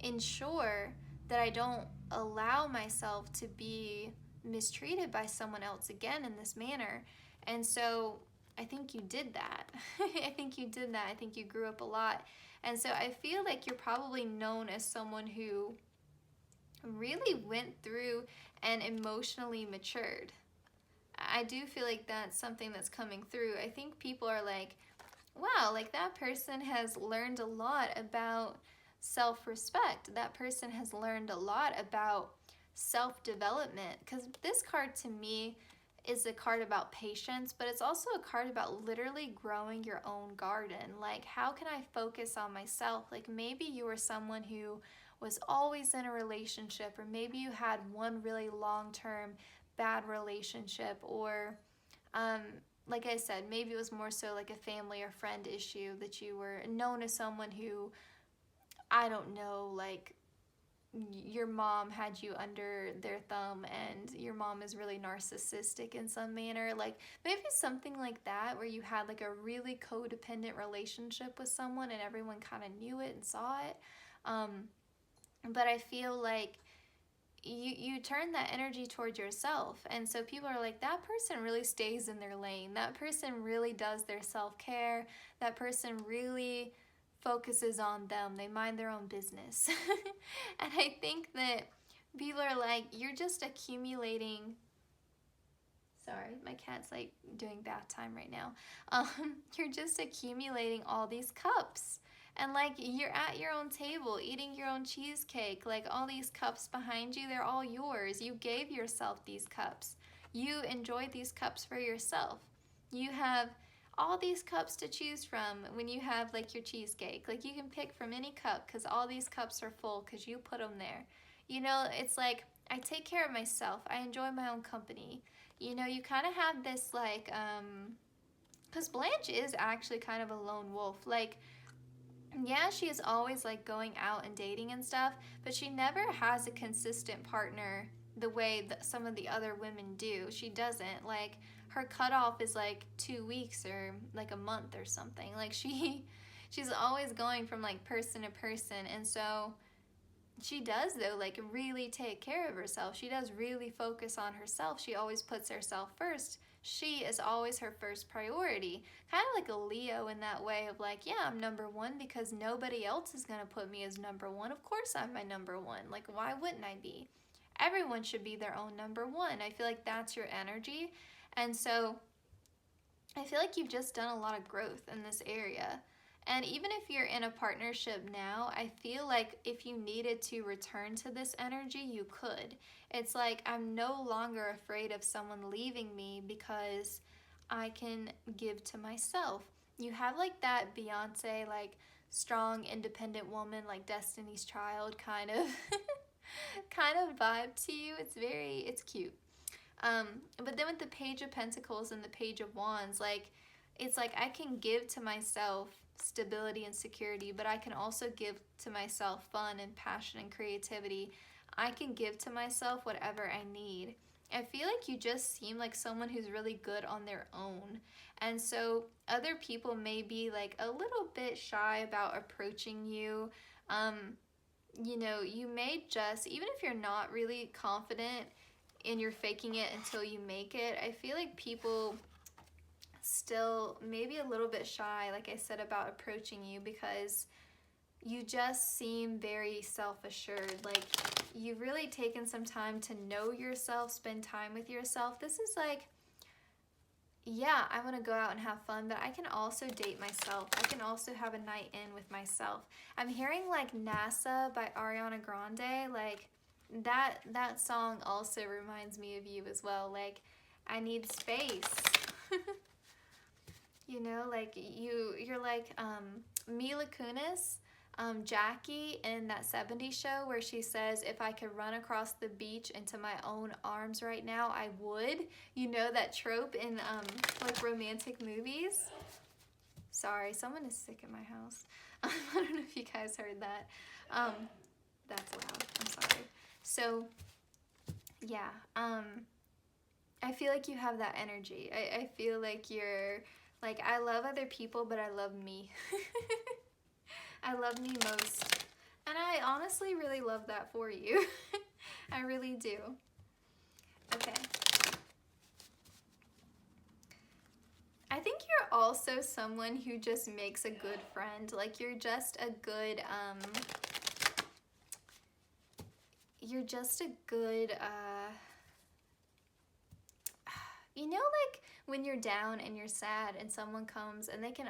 ensure that I don't allow myself to be mistreated by someone else again in this manner? And so I think you did that. I think you did that. I think you grew up a lot. And so I feel like you're probably known as someone who really went through and emotionally matured. I do feel like that's something that's coming through. I think people are like, wow, like that person has learned a lot about self-respect. That person has learned a lot about self-development. Because this card to me is a card about patience, but it's also a card about literally growing your own garden. Like, how can I focus on myself? Like, maybe you were someone who was always in a relationship, or maybe you had one really long-term bad relationship, or like I said, maybe it was more so like a family or friend issue, that you were known as someone who, I don't know, like your mom had you under their thumb and your mom is really narcissistic in some manner. Like maybe something like that, where you had like a really codependent relationship with someone and everyone kind of knew it and saw it. But I feel like you turn that energy towards yourself, and so people are like, that person really stays in their lane, that person really does their self-care, that person really focuses on them, they mind their own business. And I think that people are like, you're just accumulating, sorry, my cat's like doing bath time right now. You're just accumulating all these cups. And like, you're at your own table eating your own cheesecake, like all these cups behind you, they're all yours. You gave yourself these cups. You enjoyed these cups for yourself. You have all these cups to choose from when you have like your cheesecake. Like you can pick from any cup because all these cups are full because you put them there. It's like, I take care of myself. I enjoy my own company. You kind of have this like, because Blanche is actually kind of a lone wolf. Like, yeah, she is always like going out and dating and stuff, but she never has a consistent partner the way that some of the other women do. She doesn't. Like, her cutoff is like 2 weeks or like a month or something. Like she's always going from like person to person. And so she does though like really take care of herself. She does really focus on herself. She always puts herself first. She is always her first priority. Kind of like a Leo in that way of like, yeah, I'm number one because nobody else is going to put me as number one. Of course I'm my number one. Like, why wouldn't I be? Everyone should be their own number one. I feel like that's your energy. And so I feel like you've just done a lot of growth in this area. And even if you're in a partnership now, I feel like if you needed to return to this energy, you could. It's like, I'm no longer afraid of someone leaving me because I can give to myself. You have like that Beyonce, like strong, independent woman, like Destiny's Child kind of kind of vibe to you. It's cute. But then with the Page of Pentacles and the Page of Wands, like, it's like I can give to myself stability and security, but I can also give to myself fun and passion and creativity. I can give to myself whatever I need. I feel like you just seem like someone who's really good on their own. And so other people may be like a little bit shy about approaching you. You know, you may just, even if you're not really confident and you're faking it until you make it, I feel like people still maybe a little bit shy, like I said, about approaching you because you just seem very self-assured. Like, you've really taken some time to know yourself, spend time with yourself. This is like, yeah, I want to go out and have fun, but I can also date myself. I can also have a night in with myself. I'm hearing like NASA by Ariana Grande. Like, that song also reminds me of you as well. Like, I need space. You know, like you're like Mila Kunis, Jackie in that 70s show where she says, if I could run across the beach into my own arms right now, I would. You know that trope in like romantic movies? Sorry, someone is sick in my house. I don't know if you guys heard that. That's loud. I'm sorry. So, yeah. I feel like you have that energy. I feel like you're like, I love other people, but I love me. I love me most. And I honestly really love that for you. I really do. Okay. I think you're also someone who just makes a good friend. Like, you're just a good, you know, like when you're down and you're sad and someone comes and they can,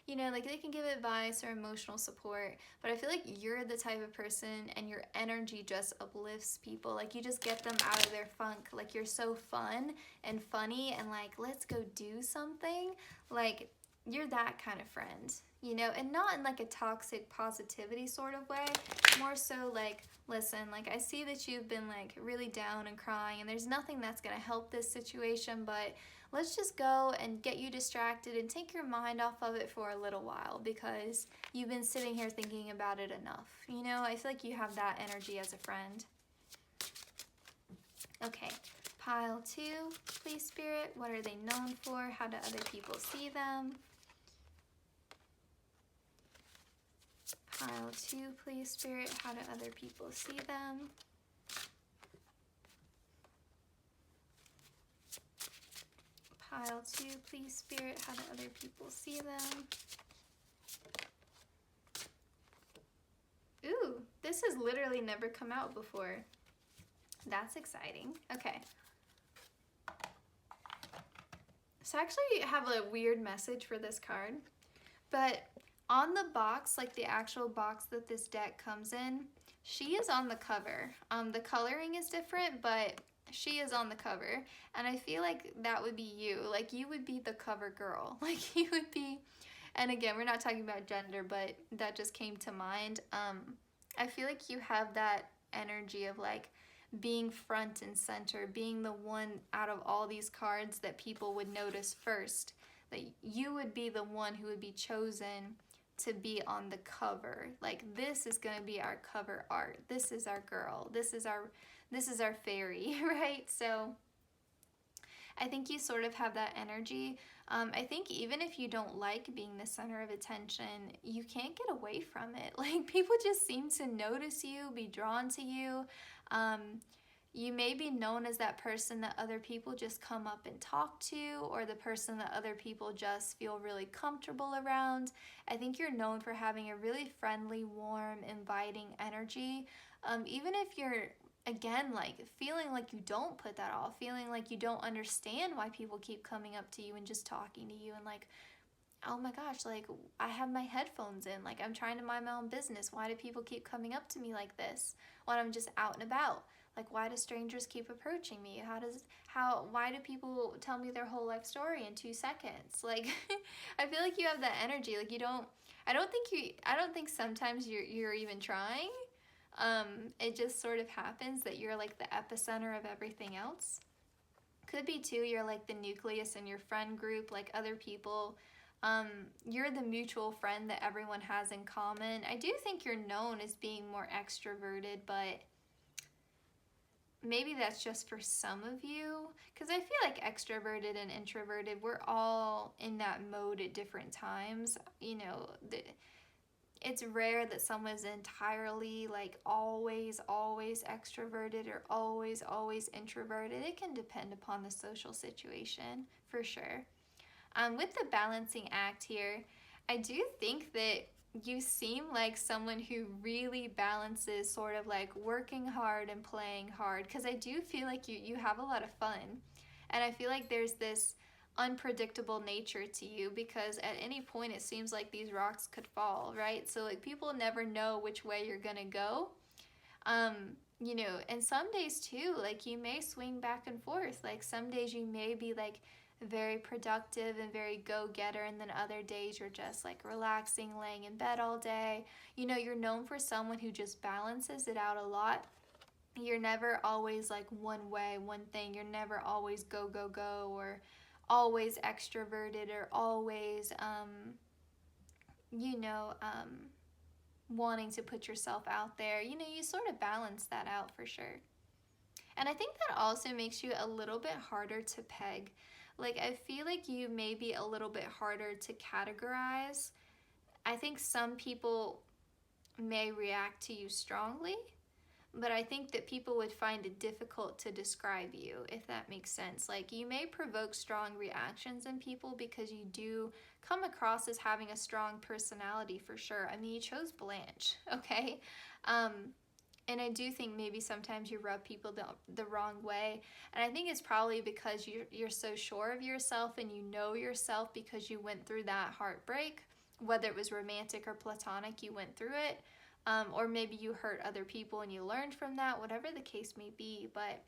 you know, like they can give advice or emotional support, but I feel like you're the type of person and your energy just uplifts people. Like, you just get them out of their funk. Like, you're so fun and funny and like, let's go do something. Like, you're that kind of friend, you know, and not in like a toxic positivity sort of way, more so like, listen, like, I see that you've been like really down and crying and there's nothing that's gonna help this situation, but let's just go and get you distracted and take your mind off of it for a little while because you've been sitting here thinking about it enough. You know, I feel like you have that energy as a friend. Okay, pile 2, please, Spirit. What are they known for? How do other people see them? Pile 2, please, Spirit. How do other people see them? Pile 2, please, Spirit. How do other people see them? Ooh, this has literally never come out before. That's exciting. Okay. So I actually have a weird message for this card, but on the box, like the actual box that this deck comes in, she is on the cover. The coloring is different, but she is on the cover, and I feel like that would be you. Like, you would be the cover girl. Like, you would be, and again, we're not talking about gender, but that just came to mind. I feel like you have that energy of like being front and center, being the one out of all these cards that people would notice first. That you would be the one who would be chosen to be on the cover. Like, this is going to be our cover art. This is our girl. This is our fairy, right? So I think you sort of have that energy. I think even if you don't like being the center of attention, you can't get away from it. Like, people just seem to notice you, be drawn to you. You may be known as that person that other people just come up and talk to, or the person that other people just feel really comfortable around. I think you're known for having a really friendly, warm, inviting energy. Even if you're, again, like feeling like you don't put that off, feeling like you don't understand why people keep coming up to you and just talking to you and like, oh my gosh, like, I have my headphones in, like, I'm trying to mind my own business. Why do people keep coming up to me like this when I'm just out and about? Like, why do strangers keep approaching me? Why do people tell me their whole life story in 2 seconds? Like, I feel like you have that energy. Like, I don't think sometimes you're even trying. It just sort of happens that you're like the epicenter of everything else. Could be too, you're like the nucleus in your friend group, like other people. You're the mutual friend that everyone has in common. I do think you're known as being more extroverted, but maybe that's just for some of you, because I feel like extroverted and introverted, we're all in that mode at different times. You know, it's rare that someone's entirely like always extroverted or always introverted. It can depend upon the social situation for sure. With the balancing act here, I do think that you seem like someone who really balances sort of like working hard and playing hard, because I do feel like you have a lot of fun, and I feel like there's this unpredictable nature to you, because at any point it seems like these rocks could fall, right? So like people never know which way you're gonna go. You know, and some days too, like you may swing back and forth. Like some days you may be like very productive and very go-getter, and then other days you're just like relaxing, laying in bed all day. You know, you're known for someone who just balances it out a lot. You're never always like one way, one thing. You're never always go, or always extroverted, or always, you know, wanting to put yourself out there. You know, you sort of balance that out for sure. And I think that also makes you a little bit harder to peg. Like, I feel like you may be a little bit harder to categorize. I think some people may react to you strongly, but I think that people would find it difficult to describe you, if that makes sense. Like, you may provoke strong reactions in people because you do come across as having a strong personality for sure. I mean, you chose Blanche, okay? And I do think maybe sometimes you rub people the wrong way. And I think it's probably because you're so sure of yourself, and you know yourself because you went through that heartbreak, whether it was romantic or platonic, you went through it. Or maybe you hurt other people and you learned from that, whatever the case may be. But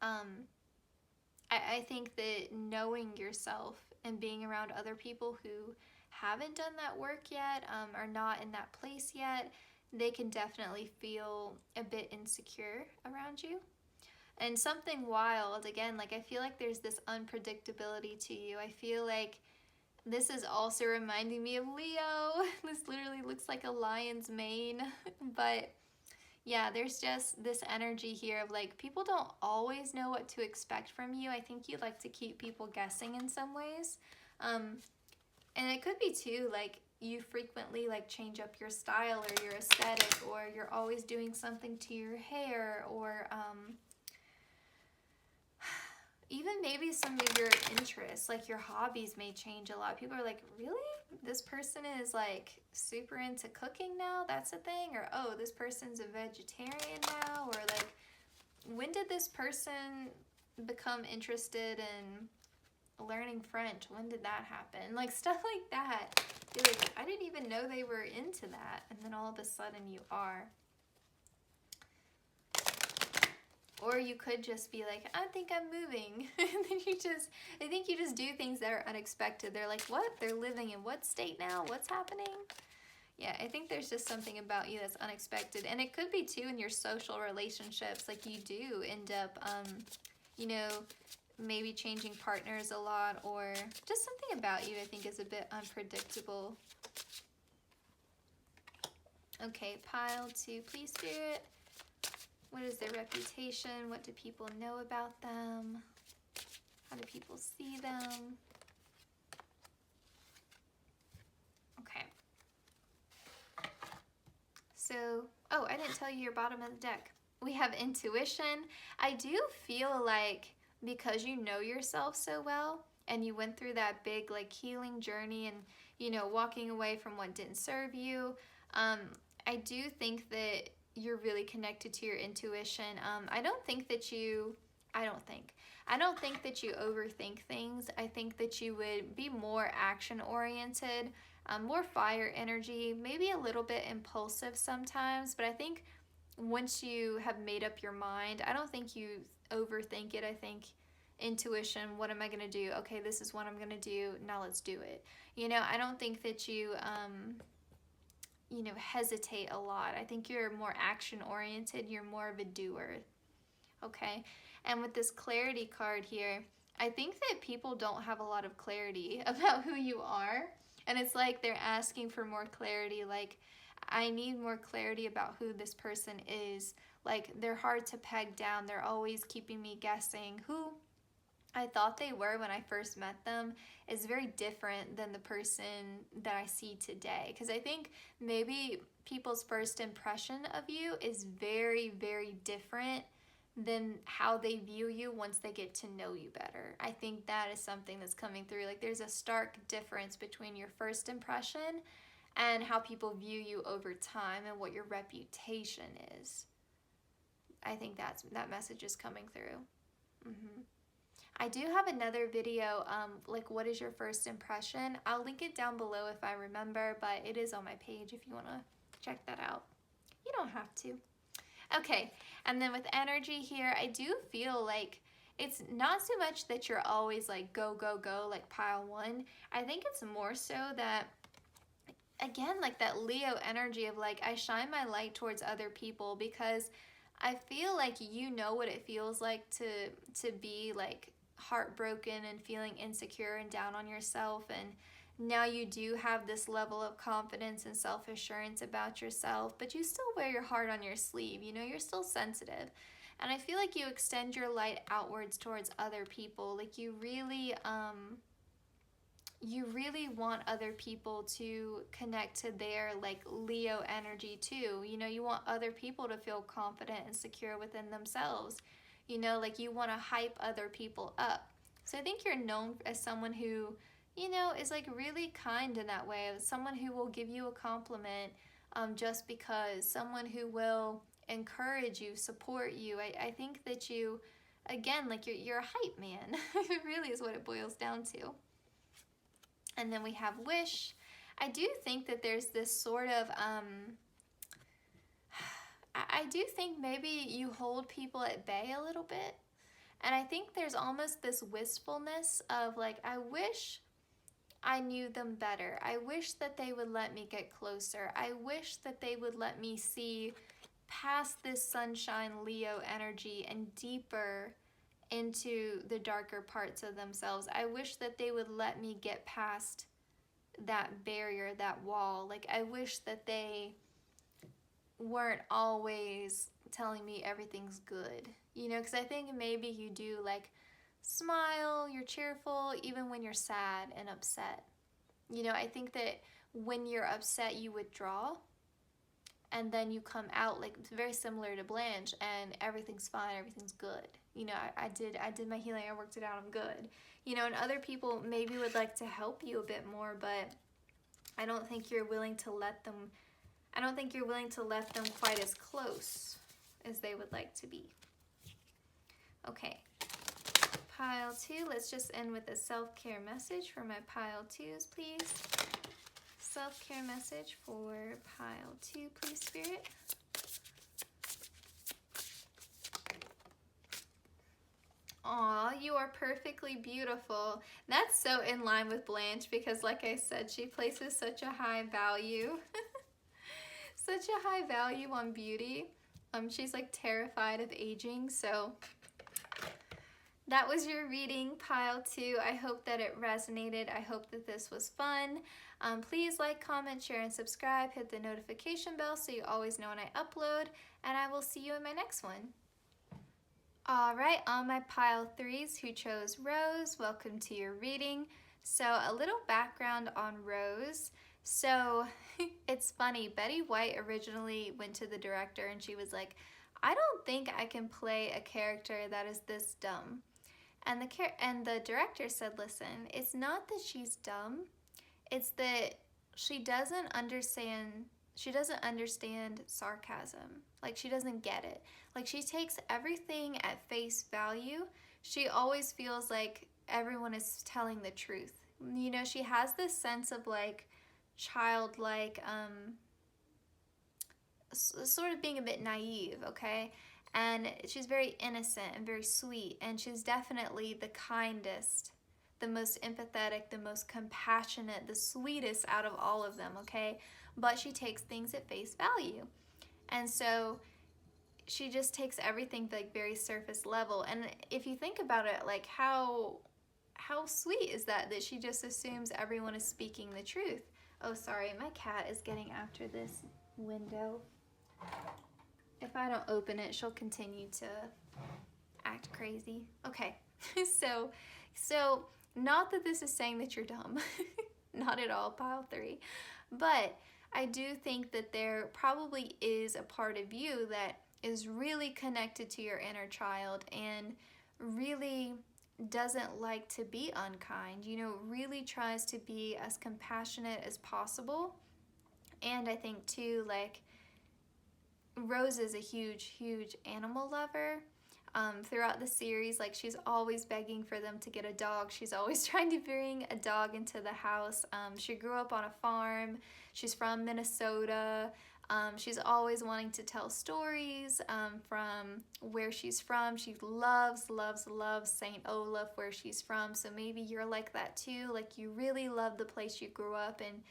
I think that knowing yourself and being around other people who haven't done that work yet, are not in that place yet, they can definitely feel a bit insecure around you. And something wild, again, like I feel like there's this unpredictability to you. I feel like this is also reminding me of Leo. This literally looks like a lion's mane. But yeah, there's just this energy here of like, people don't always know what to expect from you. I think you like to keep people guessing in some ways. And it could be too, like, you frequently like change up your style or your aesthetic, or you're always doing something to your hair, or even maybe some of your interests, like your hobbies may change a lot. People are like, really? This person is like super into cooking now? That's a thing? Or, oh, this person's a vegetarian now? Or like, when did this person become interested in learning French? When did that happen? Like stuff like that. You're like, I didn't even know they were into that. And then all of a sudden you are. Or you could just be like, I think I'm moving. And then I think you just do things that are unexpected. They're like, what? They're living in what state now? What's happening? Yeah, I think there's just something about you that's unexpected. And it could be too in your social relationships. Like you do end up, you know, maybe changing partners a lot, or just something about you I think is a bit unpredictable. Okay, pile 2, please, Spirit. What is their reputation? What do people know about them? How do people see them? Okay. So, oh, I didn't tell you your bottom of the deck. We have intuition. I do feel like because you know yourself so well, and you went through that big like healing journey, and you know, walking away from what didn't serve you, I do think that you're really connected to your intuition. I don't think that you overthink things. I think that you would be more action oriented, more fire energy, maybe a little bit impulsive sometimes, but I think once you have made up your mind, I don't think you overthink it. I think intuition, what am I going to do? Okay, this is what I'm going to do. Now let's do it. You know, I don't think that you, you know, hesitate a lot. I think you're more action oriented. You're more of a doer. Okay. And with this clarity card here, I think that people don't have a lot of clarity about who you are. And it's like they're asking for more clarity. Like, I need more clarity about who this person is. Like, they're hard to peg down. They're always keeping me guessing. Who I thought they were when I first met them is very different than the person that I see today. Because I think maybe people's first impression of you is very, very different than how they view you once they get to know you better. I think that is something that's coming through. Like, there's a stark difference between your first impression and how people view you over time and what your reputation is. I think that message is coming through. I do have another video, like what is your first impression? I'll link it down below if I remember, but it is on my page if you want to check that out. You don't have to. Okay, and then with energy here, I do feel like it's not so much that you're always like go, go, go, like pile one. I think it's more so that, again, like that Leo energy of like, I shine my light towards other people because I feel like you know what it feels like to be like heartbroken and feeling insecure and down on yourself, and now you do have this level of confidence and self-assurance about yourself, but you still wear your heart on your sleeve. You know, you're still sensitive, and I feel like you extend your light outwards towards other people. Like you really want other people to connect to their like Leo energy too. You know, you want other people to feel confident and secure within themselves. You know, like you want to hype other people up. So I think you're known as someone who, you know, is like really kind in that way. Someone who will give you a compliment just because. Someone who will encourage you, support you. I think that you, again, like you're a hype man. It really is what it boils down to. And then we have wish. I do think that there's this sort of, I do think maybe you hold people at bay a little bit. And I think there's almost this wistfulness of like, I wish I knew them better. I wish that they would let me get closer. I wish that they would let me see past this sunshine Leo energy and deeper into the darker parts of themselves. I wish that they would let me get past that barrier, that wall. Like, I wish that they weren't always telling me everything's good, you know, because I think maybe you do like smile, you're cheerful, even when you're sad and upset. You know, I think that when you're upset, you withdraw, and then you come out like very similar to Blanche, and everything's fine, everything's good. You know, I did my healing, I worked it out, I'm good. You know, and other people maybe would like to help you a bit more, but I don't think you're willing to let them quite as close as they would like to be. Okay, pile 2, let's just end with a self-care message for my pile 2s, please. Self-care message for pile 2, please, Spirit. Aw, you are perfectly beautiful. That's so in line with Blanche because, like I said, she places such a high value, such a high value on beauty. She's like terrified of aging, so that was your reading, pile 2. I hope that it resonated. I hope that this was fun. Please like, comment, share, and subscribe. Hit the notification bell so you always know when I upload, and I will see you in my next one. All right, all my pile 3s who chose Rose, welcome to your reading. So a little background on Rose. So it's funny, Betty White originally went to the director and she was like, I don't think I can play a character that is this dumb. And the director said, listen, it's not that she's dumb, it's that she doesn't understand sarcasm. Like, she doesn't get it. Like, she takes everything at face value. She always feels like everyone is telling the truth. You know, she has this sense of like childlike, sort of being a bit naive, okay? And she's very innocent and very sweet, and she's definitely the kindest, the most empathetic, the most compassionate, the sweetest out of all of them, okay? But she takes things at face value. And so she just takes everything like very surface level. And if you think about it, like how sweet is that she just assumes everyone is speaking the truth. Oh, sorry, my cat is getting after this window. If I don't open it, she'll continue to act crazy. Okay, so not that this is saying that you're dumb, not at all, pile 3, but I do think that there probably is a part of you that is really connected to your inner child and really doesn't like to be unkind, you know, really tries to be as compassionate as possible. And I think too, like, Rose is a huge animal lover. Throughout the series, like, she's always begging for them to get a dog. She's always trying to bring a dog into the house. She grew up on a farm. She's from Minnesota. She's always wanting to tell stories from where she's from. She loves St. Olaf, where she's from. So maybe you're like that too. Like, you really love the place you grew up in,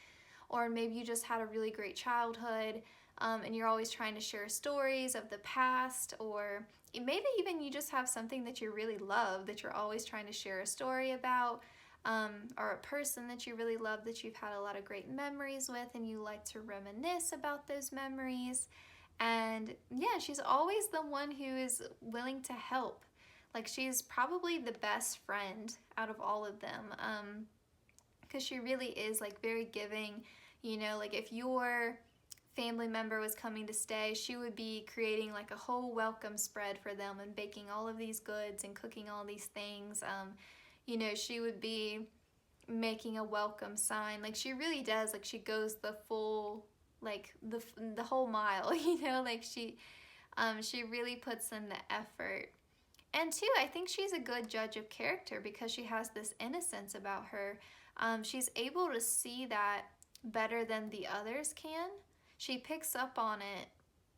or maybe you just had a really great childhood, and you're always trying to share stories of the past, or maybe even you just have something that you really love that you're always trying to share a story about, or a person that you really love that you've had a lot of great memories with and you like to reminisce about those memories. And yeah, she's always the one who is willing to help. Like, she's probably the best friend out of all of them, because she really is like very giving. You know, like, if your family member was coming to stay, she would be creating like a whole welcome spread for them and baking all of these goods and cooking all these things. You know, she would be making a welcome sign. Like, she really does, like, she goes the full, like, the whole mile, you know, like, she really puts in the effort. And two, I think she's a good judge of character because she has this innocence about her. She's able to see that better than the others can. She picks up on it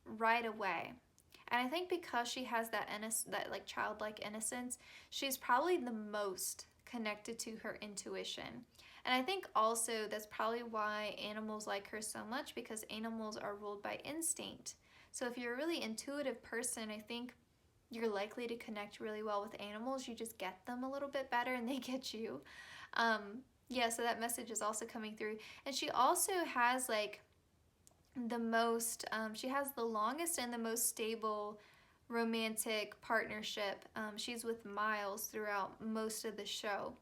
right away. And I think because she has that like childlike innocence, she's probably the most connected to her intuition. And I think also that's probably why animals like her so much, because animals are ruled by instinct. So if you're a really intuitive person, I think you're likely to connect really well with animals. You just get them a little bit better and they get you. Yeah, so that message is also coming through. And she also has like the most, she has the longest and the most stable romantic partnership. She's with Miles throughout most of the show.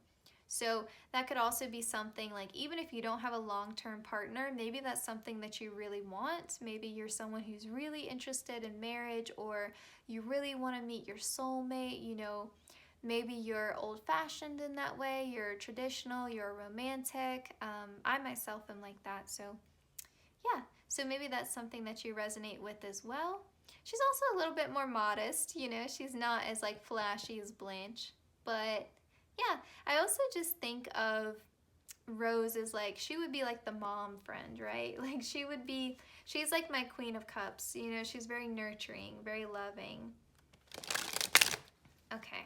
So that could also be something like, even if you don't have a long-term partner, maybe that's something that you really want. Maybe you're someone who's really interested in marriage, or you really want to meet your soulmate. You know, maybe you're old-fashioned in that way, you're traditional, you're romantic. I myself am like that, so yeah. So maybe that's something that you resonate with as well. She's also a little bit more modest, you know, she's not as like flashy as Blanche. But yeah, I also just think of Rose as like, she would be like the mom friend, right? Like, she's like my Queen of Cups, you know, she's very nurturing, very loving. Okay.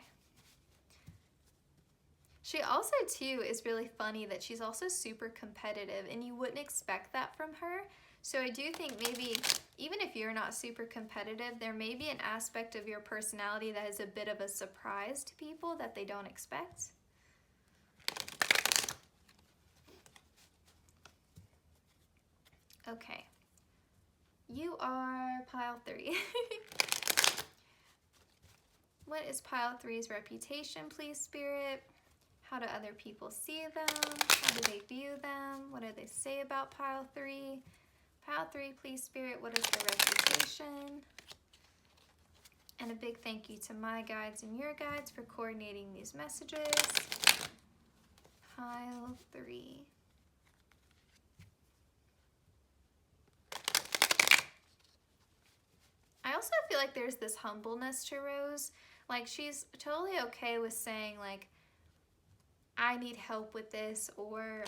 She also too is really funny that she's also super competitive, and you wouldn't expect that from her. So I do think maybe, even if you're not super competitive, there may be an aspect of your personality that is a bit of a surprise to people that they don't expect. Okay. You are pile 3. What is pile 3's reputation, please, Spirit? How do other people see them? How do they view them? What do they say about pile 3? Pile 3, please, Spirit, what is their reputation? And a big thank you to my guides and your guides for coordinating these messages. Pile 3. I also feel like there's this humbleness to Rose. Like, she's totally okay with saying, like, I need help with this, or,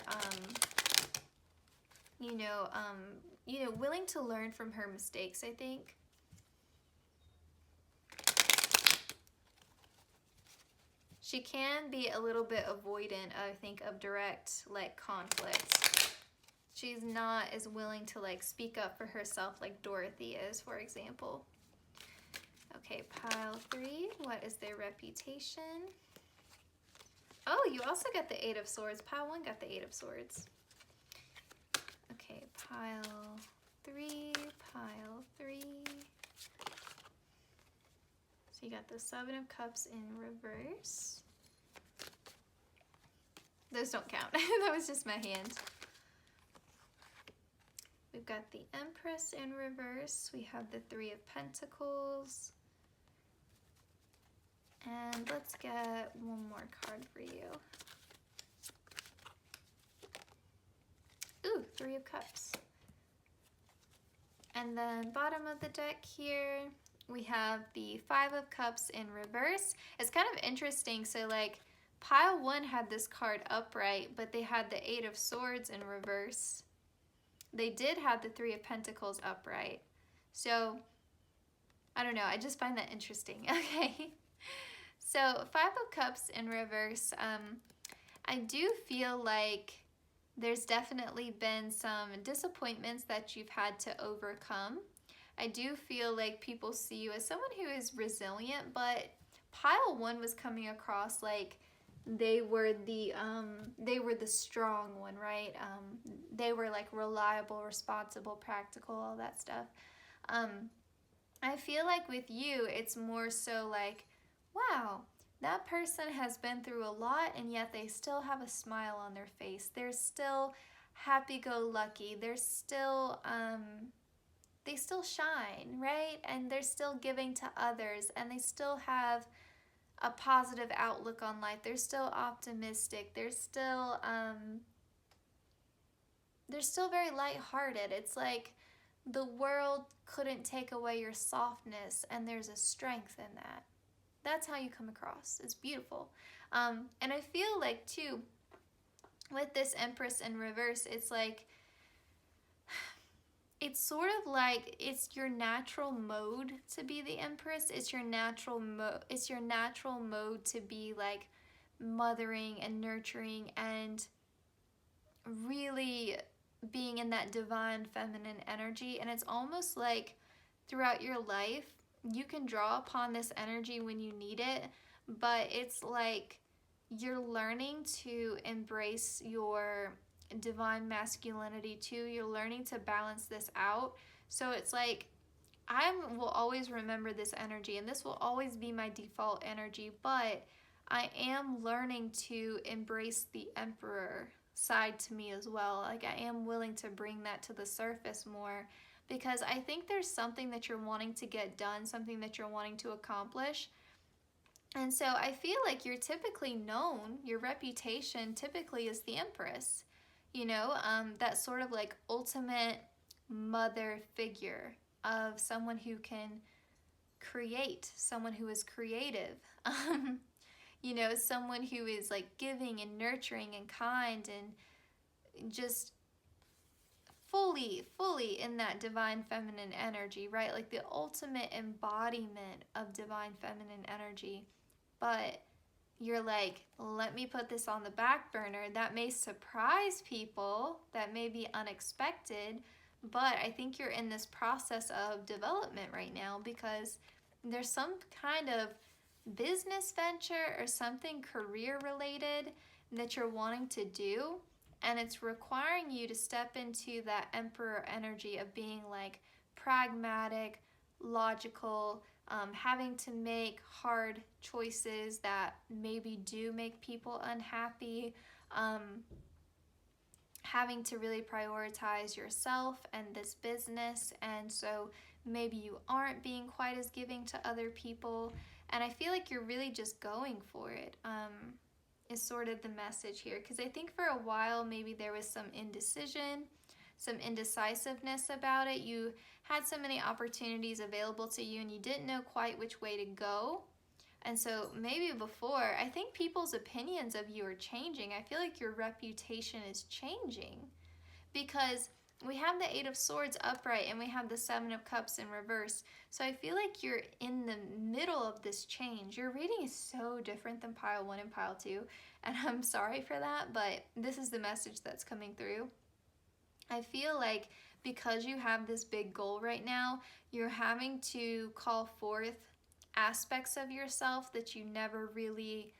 you know, willing to learn from her mistakes, I think. She can be a little bit avoidant, I think, of direct, like, conflict. She's not as willing to, like, speak up for herself like Dorothy is, for example. Okay, pile 3, what is their reputation? Oh, you also got the 8 of Swords. Pile 1 got the 8 of Swords. Okay, pile 3, pile 3. So you got the 7 of Cups in reverse. Those don't count. That was just my hand. We've got the Empress in reverse. We have the 3 of Pentacles. And let's get one more card for you. Ooh, 3 of Cups. And then bottom of the deck here, we have the 5 of Cups in reverse. It's kind of interesting. So like pile 1 had this card upright, but they had the 8 of Swords in reverse. They did have the 3 of Pentacles upright. So I don't know. I just find that interesting. Okay. So 5 of Cups in reverse. I do feel like there's definitely been some disappointments that you've had to overcome. I do feel like people see you as someone who is resilient, but pile 1 was coming across like they were the strong one, right? They were like reliable, responsible, practical, all that stuff. I feel like with you, it's more so like, wow, that person has been through a lot and yet they still have a smile on their face. They're still happy-go-lucky. They're still, they still shine, right? And they're still giving to others and they still have a positive outlook on life. They're still optimistic. They're still very lighthearted. It's like the world couldn't take away your softness and there's a strength in that. That's how you come across. It's beautiful. And I feel like too, with this Empress in reverse, it's like, it's sort of like it's your natural mode to be the Empress. It's your natural mode to be like mothering and nurturing and really being in that divine feminine energy. And it's almost like throughout your life, you can draw upon this energy when you need it, but it's like you're learning to embrace your divine masculinity too. You're learning to balance this out. So it's like I will always remember this energy and this will always be my default energy, but I am learning to embrace the Emperor side to me as well. Like I am willing to bring that to the surface more because I think there's something that you're wanting to get done, something that you're wanting to accomplish. And so I feel like you're typically known, your reputation typically is the Empress. You know, that sort of like ultimate mother figure of someone who can create, someone who is creative, you know, someone who is like giving and nurturing and kind and just fully in that divine feminine energy, right? Like the ultimate embodiment of divine feminine energy. But you're like, let me put this on the back burner. That may surprise people, that may be unexpected, but I think you're in this process of development right now because there's some kind of business venture or something career related that you're wanting to do, and it's requiring you to step into that Emperor energy of being like pragmatic, logical, having to make hard choices that maybe do make people unhappy, having to really prioritize yourself and this business, and so maybe you aren't being quite as giving to other people, and I feel like you're really just going for it, is sort of the message here, because I think for a while maybe there was some indecision, some indecisiveness about it. You had so many opportunities available to you and you didn't know quite which way to go. And so maybe before, I think people's opinions of you are changing. I feel like your reputation is changing because we have the 8 of Swords upright and we have the 7 of Cups in reverse. So I feel like you're in the middle of this change. Your reading is so different than pile 1 and pile 2. And I'm sorry for that, but this is the message that's coming through. I feel like because you have this big goal right now, you're having to call forth aspects of yourself that you never really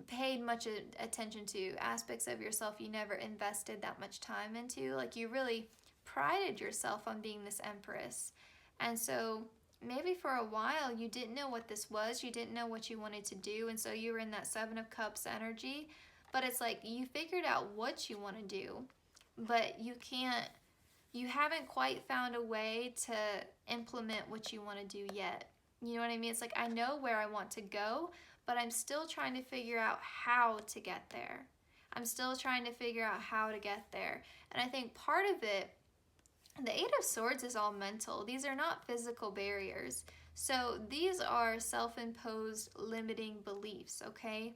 paid much attention to, aspects of yourself you never invested that much time into. Like, you really prided yourself on being this empress. And so maybe for a while you didn't know what this was, you didn't know what you wanted to do, and so you were in that Seven of Cups energy. But it's like you figured out what you want to do, but you haven't quite found a way to implement what you want to do yet. You know what I mean? It's like, I know where I want to go, but I'm still trying to figure out how to get there. I'm still trying to figure out how to get there. And I think part of it, the Eight of Swords is all mental. These are not physical barriers. So these are self-imposed limiting beliefs, okay?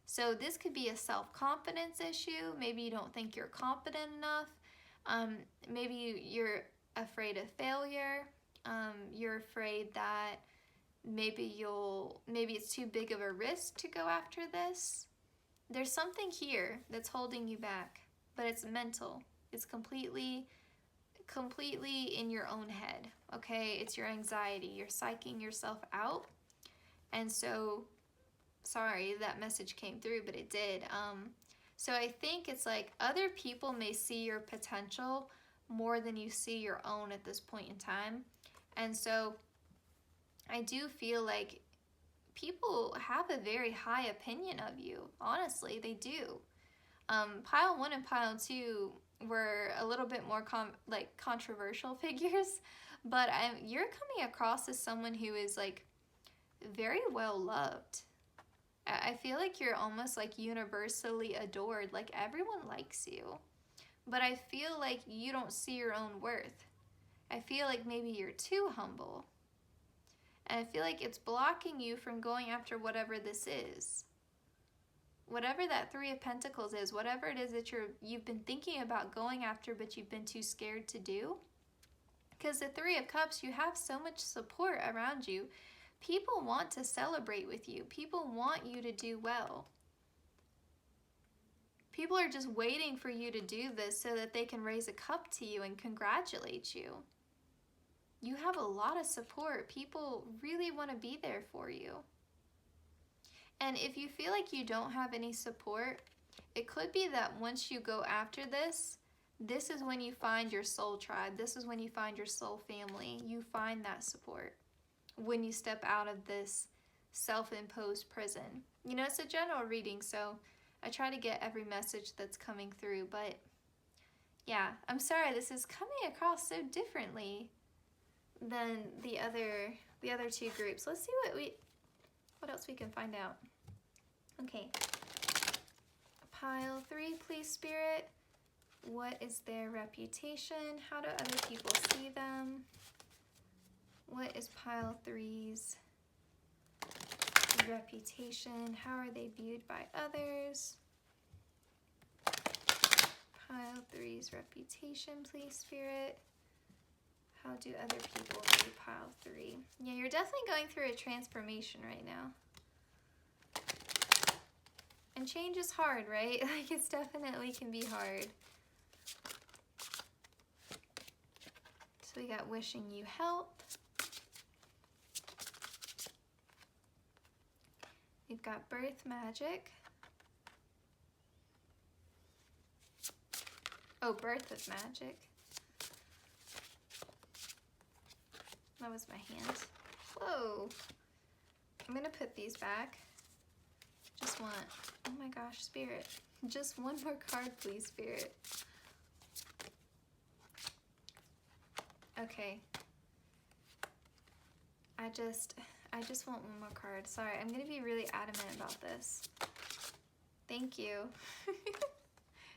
So this could be a self-confidence issue. Maybe you don't think you're competent enough. Maybe you're afraid of failure. You're afraid that maybe it's too big of a risk to go after this. There's something here that's holding you back, but it's mental. It's completely in your own head, okay? It's your anxiety. You're psyching yourself out. And so, sorry that message came through, but it did. So I think it's like other people may see your potential more than you see your own at this point in time. And so I do feel like people have a very high opinion of you. Honestly, they do. Pile 1 and Pile 2 were a little bit more controversial figures, but you're coming across as someone who is like very well loved. I feel like you're almost like universally adored, like everyone likes you. But I feel like you don't see your own worth. I feel like maybe you're too humble. And I feel like it's blocking you from going after whatever this is. Whatever that Three of Pentacles is, whatever it is that you've been thinking about going after, but you've been too scared to do. Because the Three of Cups, you have so much support around you. People want to celebrate with you. People want you to do well. People are just waiting for you to do this so that they can raise a cup to you and congratulate you. You have a lot of support. People really want to be there for you. And if you feel like you don't have any support, it could be that once you go after this, this is when you find your soul tribe. This is when you find your soul family. You find that support when you step out of this self-imposed prison. You know, it's a general reading, so I try to get every message that's coming through, but yeah, I'm sorry this is coming across so differently than the other two groups. Let's see what else we can find out. Okay. Pile 3, please, Spirit. What is their reputation? How do other people see them? What is Pile 3's reputation? How are they viewed by others? Pile 3's reputation, please, Spirit. How do other people view Pile 3? Yeah, you're definitely going through a transformation right now. And change is hard, right? Like, it's definitely can be hard. So we got wishing you health. We've got birth magic. Oh, birth of magic. That was my hand. Whoa. I'm gonna put these back. Just want, oh my gosh, Spirit. Just one more card, please, Spirit. Okay. I just want one more card. Sorry, I'm gonna be really adamant about this. Thank you.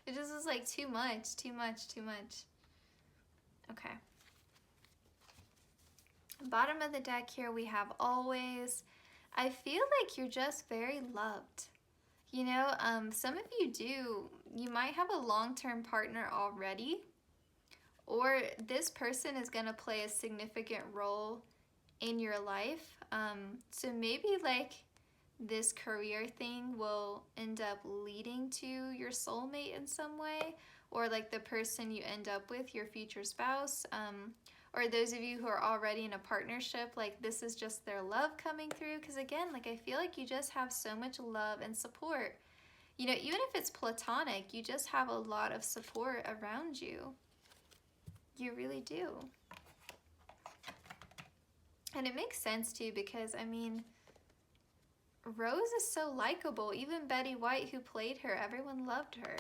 It just was like too much. Okay. Bottom of the deck here we have always. I feel like you're just very loved. You know, some of you might have a long-term partner already, or this person is gonna play a significant role in your life. So maybe like this career thing will end up leading to your soulmate in some way, or like the person you end up with, your future spouse, or those of you who are already in a partnership, like this is just their love coming through. Because again, like I feel like you just have so much love and support. You know, even if it's platonic, you just have a lot of support around you. You really do. And it makes sense too, because I mean, Rose is so likable. Even Betty White, who played her, everyone loved her.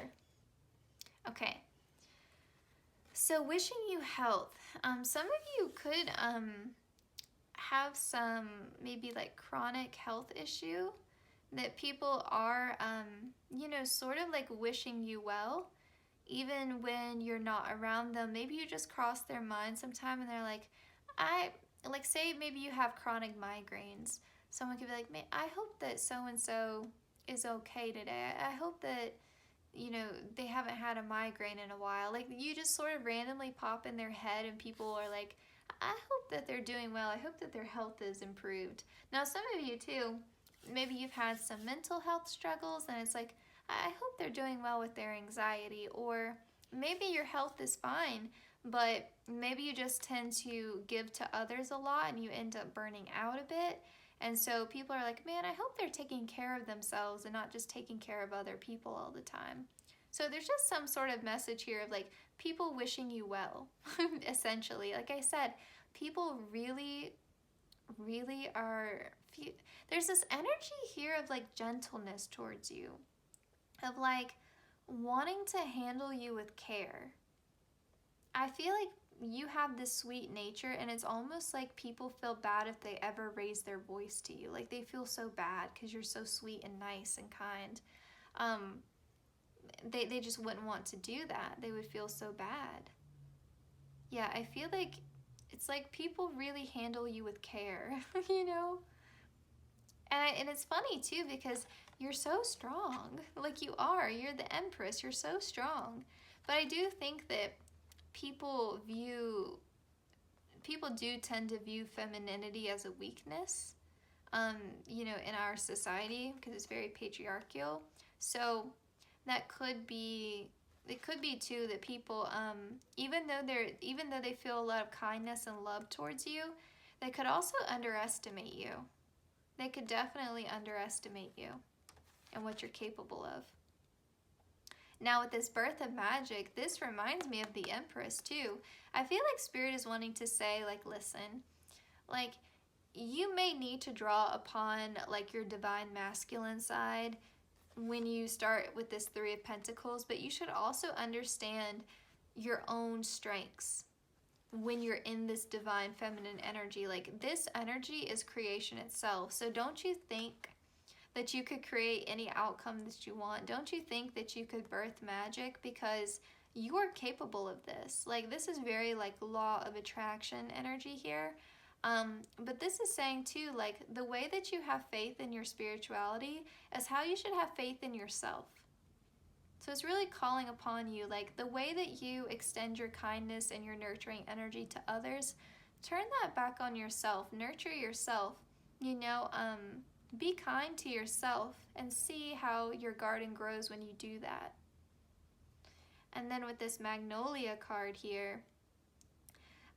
Okay. So wishing you health. Some of you could have some maybe like chronic health issue that people are, you know, sort of like wishing you well, even when you're not around them. Maybe you just cross their mind sometime and they're like, like say maybe you have chronic migraines. Someone could be like, man, I hope that so-and-so is okay today. I hope that, you know, they haven't had a migraine in a while. Like you just sort of randomly pop in their head and people are like, I hope that they're doing well. I hope that their health is improved. Now, some of you too, maybe you've had some mental health struggles and it's like, I hope they're doing well with their anxiety. Or maybe your health is fine, but maybe you just tend to give to others a lot and you end up burning out a bit. And so people are like, man, I hope they're taking care of themselves and not just taking care of other people all the time. So there's just some sort of message here of like people wishing you well, essentially. Like I said, people really, really are, there's this energy here of like gentleness towards you, of like wanting to handle you with care. I feel like you have this sweet nature and it's almost like people feel bad if they ever raise their voice to you. Like they feel so bad because you're so sweet and nice and kind. They just wouldn't want to do that. They would feel so bad. Yeah, I feel like it's like people really handle you with care, you know? And it's funny too because you're so strong. Like you are. You're the Empress. You're so strong. But I do think that people do tend to view femininity as a weakness, you know, in our society because it's very patriarchal. So that could be, it could be too that people, even though they feel a lot of kindness and love towards you, they could also underestimate you. They could definitely underestimate you and what you're capable of. Now with this birth of magic, this reminds me of the Empress too. I feel like Spirit is wanting to say, like, listen, like, you may need to draw upon like your divine masculine side when you start with this Three of Pentacles, but you should also understand your own strengths when you're in this divine feminine energy. Like this energy is creation itself. So don't you think that you could create any outcome that you want? Don't you think that you could birth magic? Because you are capable of this. Like this is very like law of attraction energy here. But this is saying too, like the way that you have faith in your spirituality is how you should have faith in yourself. So it's really calling upon you, like the way that you extend your kindness and your nurturing energy to others, turn that back on yourself, nurture yourself, you know, be kind to yourself and see how your garden grows when you do that. And then with this Magnolia card here,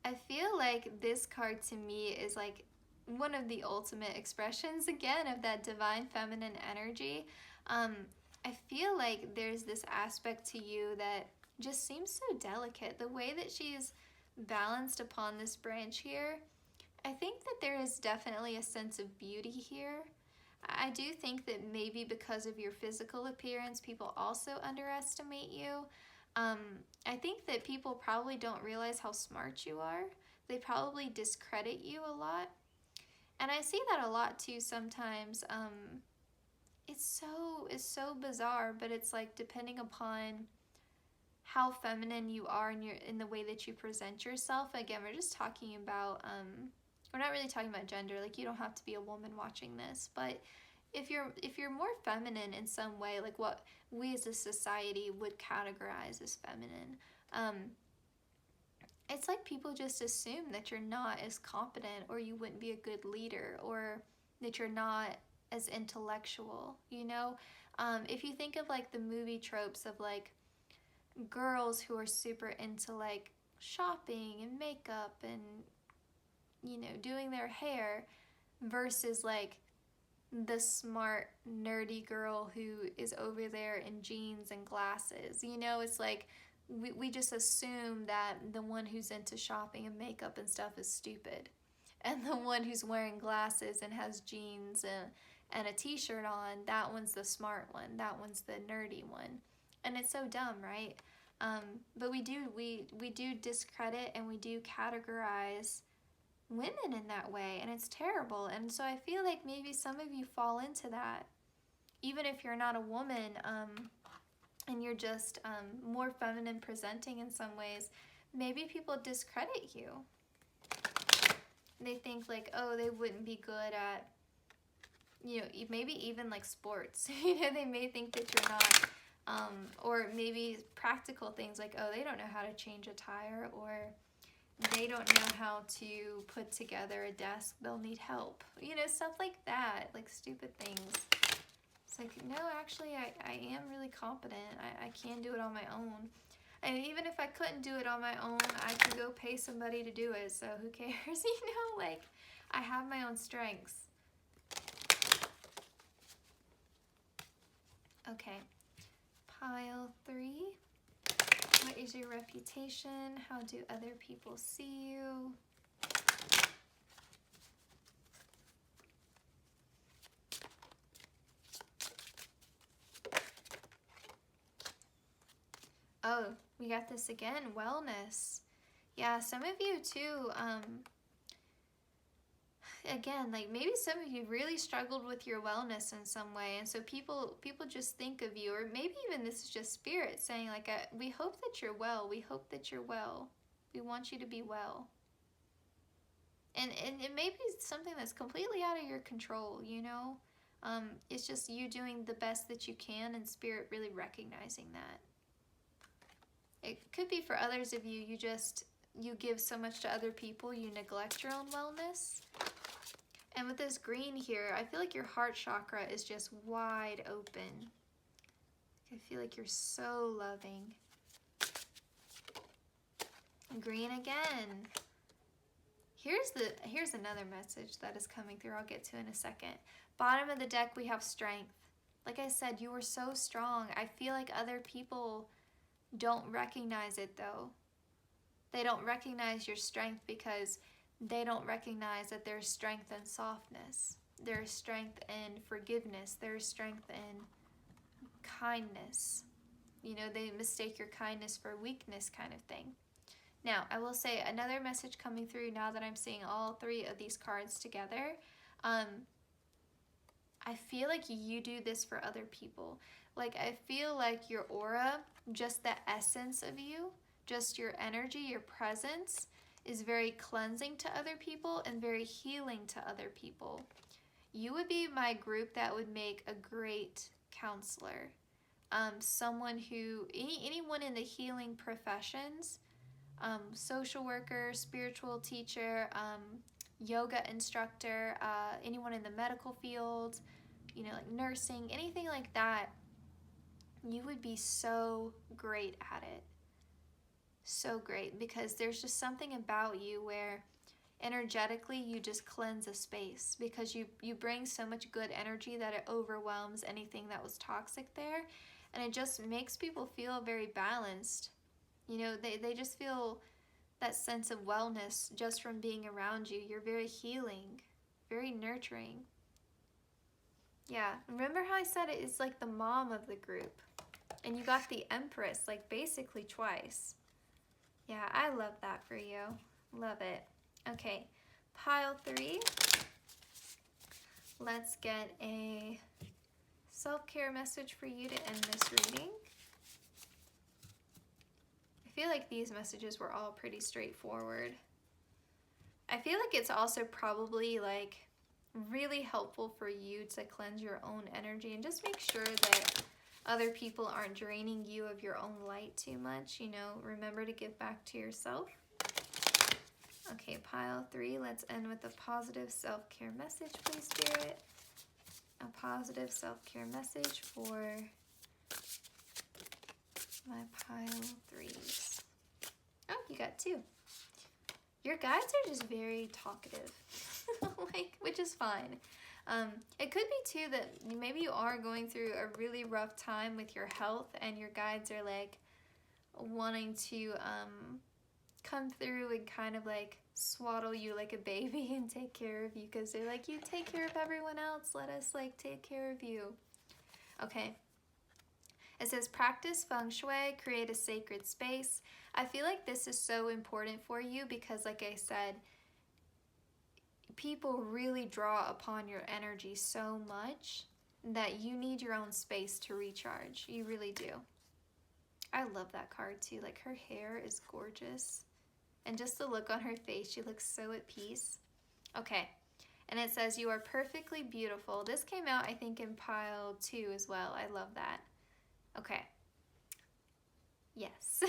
I feel like this card to me is like one of the ultimate expressions again of that divine feminine energy. I feel like there's this aspect to you that just seems so delicate. The way that she's balanced upon this branch here, I think that there is definitely a sense of beauty here. I do think that maybe because of your physical appearance, people also underestimate you. I think that people probably don't realize how smart you are. They probably discredit you a lot. And I see that a lot too sometimes. It's so bizarre, but it's like depending upon how feminine you are in the way that you present yourself. Again, we're just talking about, we're not really talking about gender. Like you don't have to be a woman watching this, but if you're more feminine in some way, like what we as a society would categorize as feminine, it's like people just assume that you're not as competent, or you wouldn't be a good leader, or that you're not as intellectual, you know? If you think of like the movie tropes of like girls who are super into like shopping and makeup and, you know, doing their hair, versus like the smart, nerdy girl who is over there in jeans and glasses. You know, it's like we just assume that the one who's into shopping and makeup and stuff is stupid. And the one who's wearing glasses and has jeans and a t-shirt on, that one's the smart one. That one's the nerdy one. And it's so dumb, right? But we do discredit and we do categorize women in that way, and it's terrible. And so I feel like maybe some of you fall into that, even if you're not a woman, and you're just more feminine presenting in some ways. Maybe people discredit you. They think like, oh, they wouldn't be good at, you know, maybe even like sports. You know, they may think that you're not, or maybe practical things like, oh, they don't know how to change a tire, or they don't know how to put together a desk, they'll need help. You know, stuff like that, like stupid things. It's like, no, actually, I am really competent. I can do it on my own. And even if I couldn't do it on my own, I can go pay somebody to do it, so who cares? You know, like, I have my own strengths. Okay, pile 3. What is your reputation? How do other people see you? Oh, we got this again, wellness. Yeah, some of you too, again, like maybe some of you really struggled with your wellness in some way, and so people just think of you, or maybe even this is just spirit saying like, we hope that you're well, we hope that you're well, we want you to be well. And it may be something that's completely out of your control, you know? It's just you doing the best that you can, and spirit really recognizing that. It could be for others of you, you give so much to other people, you neglect your own wellness. And with this green here, I feel like your heart chakra is just wide open. I feel like you're so loving. Green again. Here's another message that is coming through, I'll get to in a second. Bottom of the deck, we have strength. Like I said, you were so strong. I feel like other people don't recognize it though. They don't recognize your strength because they don't recognize that there's strength in softness. There's strength in forgiveness. There's strength in kindness. You know, they mistake your kindness for weakness kind of thing. Now, I will say another message coming through now that I'm seeing all 3 of these cards together. I feel like you do this for other people. Like, I feel like your aura, just the essence of you, just your energy, your presence, is very cleansing to other people and very healing to other people. You would be my group that would make a great counselor. Someone who, anyone in the healing professions, social worker, spiritual teacher, yoga instructor, anyone in the medical field, you know, like nursing, anything like that, you would be so great at it. So great, because there's just something about you where energetically you just cleanse a space, because you bring so much good energy that it overwhelms anything that was toxic there, and it just makes people feel very balanced. You know, they just feel that sense of wellness just from being around you. You're very healing, very nurturing. Yeah, remember how I said it's like the mom of the group, and you got the Empress like basically twice. Yeah, I love that for you. Love it. Okay, pile 3. Let's get a self-care message for you to end this reading. I feel like these messages were all pretty straightforward. I feel like it's also probably like really helpful for you to cleanse your own energy and just make sure that other people aren't draining you of your own light too much. You know, remember to give back to yourself. Okay, pile 3, let's end with a positive self-care message, please, Spirit. A positive self-care message for my pile 3s. Oh, you got 2. Your guides are just very talkative, like, which is fine. It could be too that maybe you are going through a really rough time with your health and your guides are like wanting to come through and kind of like swaddle you like a baby and take care of you, because they're like, you take care of everyone else, let us like take care of you. Okay. It says practice feng shui, create a sacred space. I feel like this is so important for you because, like I said, people really draw upon your energy so much that you need your own space to recharge. You really do. I love that card too. Like, her hair is gorgeous. And just the look on her face, she looks so at peace. Okay. And it says, you are perfectly beautiful. This came out, I think, in pile 2 as well. I love that. Okay. Yes.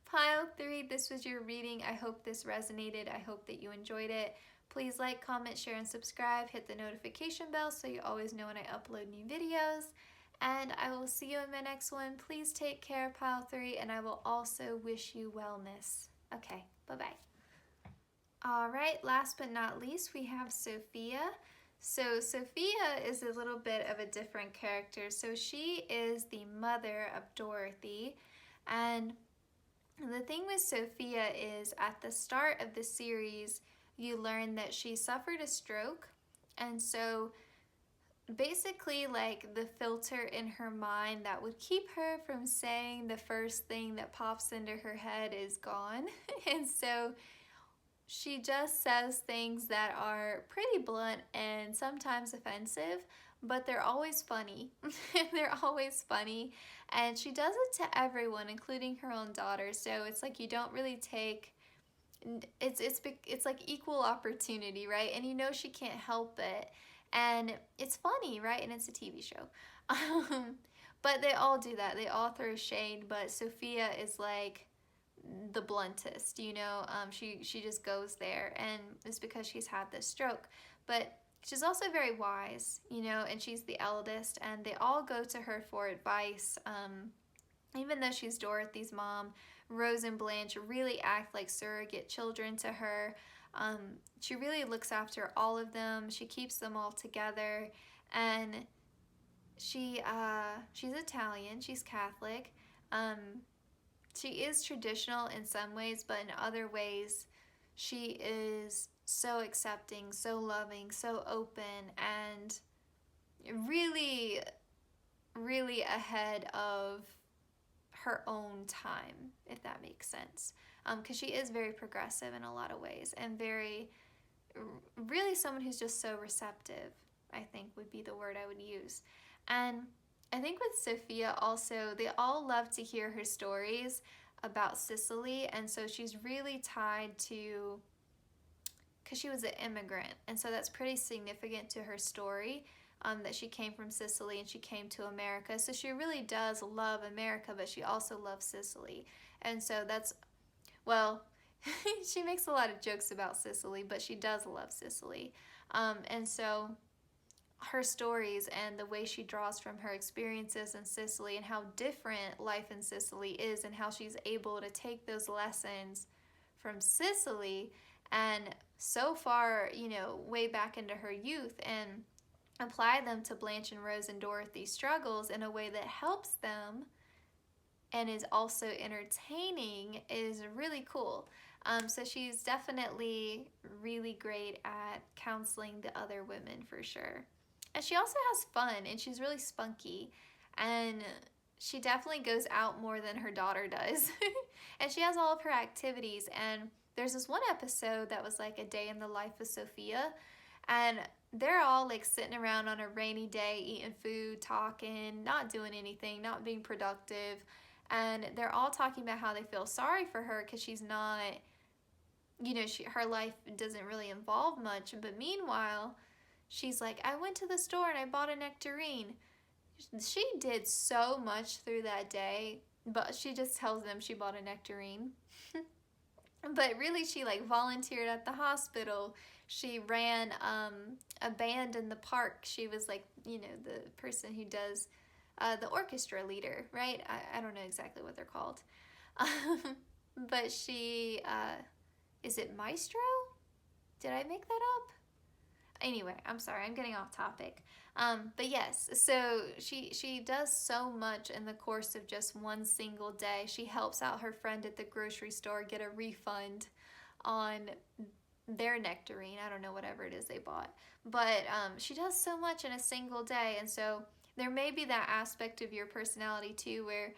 Pile 3, this was your reading. I hope this resonated. I hope that you enjoyed it. Please like, comment, share, and subscribe. Hit the notification bell so you always know when I upload new videos. And I will see you in my next one. Please take care, Pile 3, and I will also wish you wellness. Okay, bye-bye. All right, last but not least, we have Sophia. So Sophia is a little bit of a different character. So she is the mother of Dorothy. And the thing with Sophia is at the start of the series, you learn that she suffered a stroke. And so basically, like, the filter in her mind that would keep her from saying the first thing that pops into her head is gone. And so she just says things that are pretty blunt and sometimes offensive, but they're always funny. They're always funny. And she does it to everyone, including her own daughter. So it's like you don't really take, it's like equal opportunity, right? And you know she can't help it. And it's funny, right? And it's a TV show. But they all do that. They all throw shade, but Sophia is like the bluntest, you know. She just goes there, and it's because she's had this stroke. But she's also very wise, you know, and she's the eldest, and they all go to her for advice. Even though she's Dorothy's mom, Rose and Blanche really act like surrogate children to her. She really looks after all of them. She keeps them all together, and she's Italian. She's Catholic. She is traditional in some ways, but in other ways, she is so accepting, so loving, so open, and really, really ahead of her own time, if that makes sense. Because she is very progressive in a lot of ways, and really someone who's just so receptive, I think would be the word I would use. And I think with Sophia also, they all love to hear her stories about Sicily, and so she's really tied to, because she was an immigrant, and so that's pretty significant to her story, that she came from Sicily and she came to America. So she really does love America, but she also loves Sicily. And so that's, well, she makes a lot of jokes about Sicily, but she does love Sicily. And so her stories and the way she draws from her experiences in Sicily and how different life in Sicily is, and how she's able to take those lessons from Sicily and so far, you know, way back into her youth, and apply them to Blanche and Rose and Dorothy's struggles in a way that helps them and is also entertaining is really cool. So she's definitely really great at counseling the other women for sure. And she also has fun, and she's really spunky, and she definitely goes out more than her daughter does. And she has all of her activities, and there's this one episode that was like a day in the life of Sophia, and they're all like sitting around on a rainy day eating food, talking, not doing anything, not being productive, and they're all talking about how they feel sorry for her because she's not, you know, her life doesn't really involve much. But meanwhile, she's like, I went to the store and I bought a nectarine. She did so much through that day, but she just tells them she bought a nectarine. But really, she like volunteered at the hospital. She ran a band in the park. She was like, you know, the person who does the orchestra leader, right? I don't know exactly what they're called. but she, is it Maestro? Did I make that up? Anyway, I'm sorry, I'm getting off topic. But yes, so she does so much in the course of just one single day. She helps out her friend at the grocery store get a refund on their nectarine. I don't know, whatever it is they bought. But she does so much in a single day. And so there may be that aspect of your personality too, where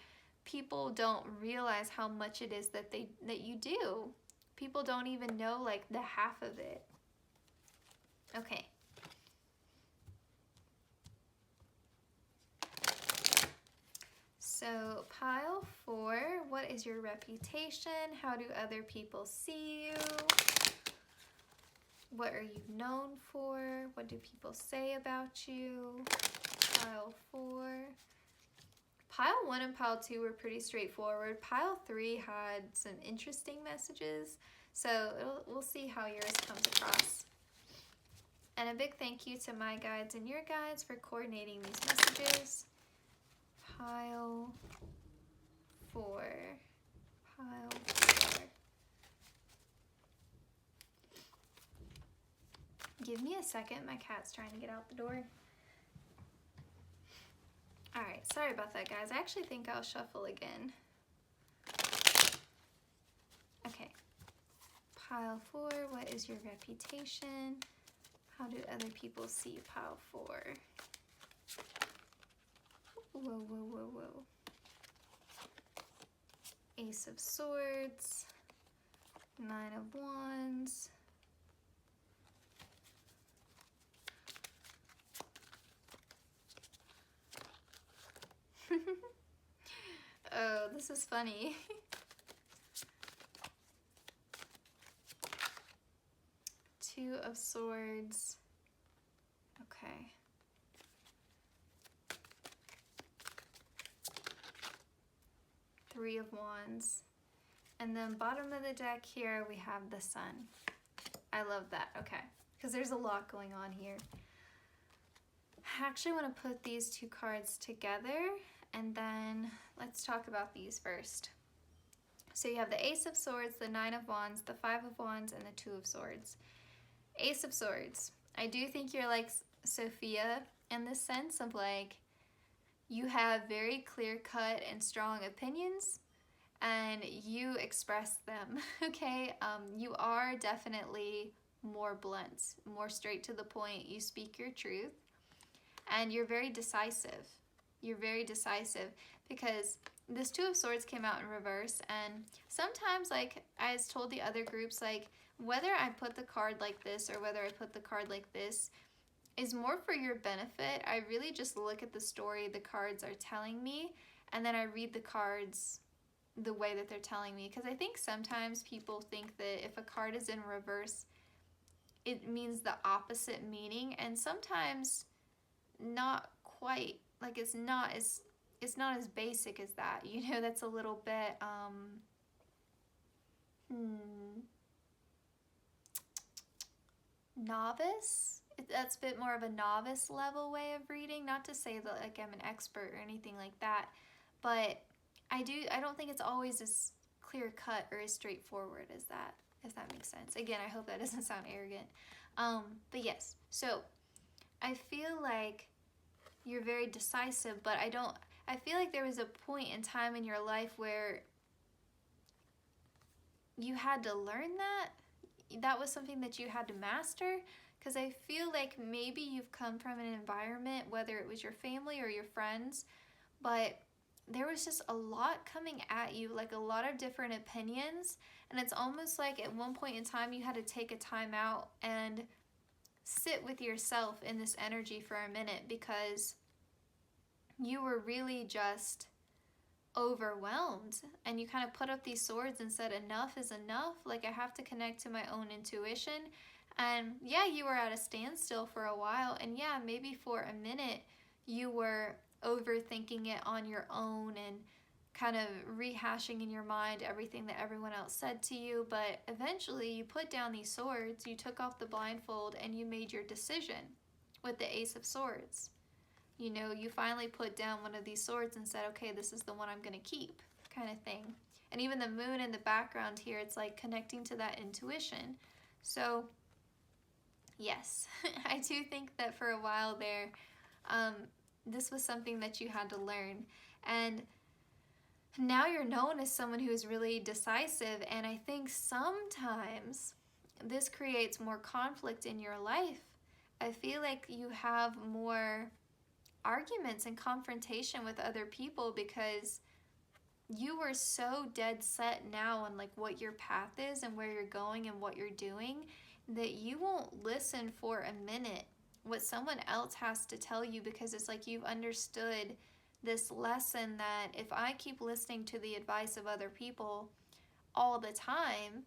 people don't realize how much it is that you do. People don't even know like the half of it. Okay. So pile 4, what is your reputation? How do other people see you? What are you known for? What do people say about you? Pile 4. Pile 1 and pile 2 were pretty straightforward. Pile 3 had some interesting messages. So we'll see how yours comes across. And a big thank you to my guides and your guides for coordinating these messages. Pile 4. Pile 4. Give me a second. My cat's trying to get out the door. Alright, sorry about that, guys. I actually think I'll shuffle again. Okay. Pile 4. What is your reputation? How do other people see you? Pile 4. Whoa, whoa, whoa, whoa. Ace of Swords. 9 of Wands. Oh, this is funny. 2 of Swords. Okay. Three of Wands. And then bottom of the deck here, we have the Sun. I love that. Okay. Because there's a lot going on here. I actually want to put these 2 cards together, and then let's talk about these first. So you have the Ace of Swords, the 9 of Wands, the 5 of Wands, and the 2 of Swords. Ace of Swords. I do think you're like Sophia in the sense of like, you have very clear-cut and strong opinions, and you express them, okay? You are definitely more blunt, more straight to the point. You speak your truth, and you're very decisive. You're very decisive because this 2 of Swords came out in reverse, and sometimes, like I told the other groups, like whether I put the card like this or whether I put the card like this is more for your benefit. I really just look at the story the cards are telling me, and then I read the cards the way that they're telling me, because I think sometimes people think that if a card is in reverse, it means the opposite meaning, and sometimes not quite. Like it's not as basic as that, you know. That's a little bit novice. That's a bit more of a novice level way of reading. Not to say that like I'm an expert or anything like that, but I don't think it's always as clear cut or as straightforward as that, if that makes sense. Again, I hope that doesn't sound arrogant. But yes, so I feel like you're very decisive, but I feel like there was a point in time in your life where you had to learn that was something that you had to master, because I feel like maybe you've come from an environment, whether it was your family or your friends, but there was just a lot coming at you, like a lot of different opinions, and it's almost like at one point in time you had to take a time out and sit with yourself in this energy for a minute, because you were really just overwhelmed, and you kind of put up these swords and said enough is enough. Like, I have to connect to my own intuition. And yeah, you were at a standstill for a while, and yeah, maybe for a minute you were overthinking it on your own and kind of rehashing in your mind everything that everyone else said to you, but eventually you put down these swords, you took off the blindfold, and you made your decision with the Ace of Swords. You know, you finally put down one of these swords and said, okay, this is the one I'm going to keep, kind of thing. And even the moon in the background here, it's like connecting to that intuition. So yes, I do think that for a while there, this was something that you had to learn. And now you're known as someone who is really decisive, and I think sometimes this creates more conflict in your life. I feel like you have more arguments and confrontation with other people because you were so dead set now on like what your path is and where you're going and what you're doing that you won't listen for a minute what someone else has to tell you, because it's like you've understood this lesson that if I keep listening to the advice of other people all the time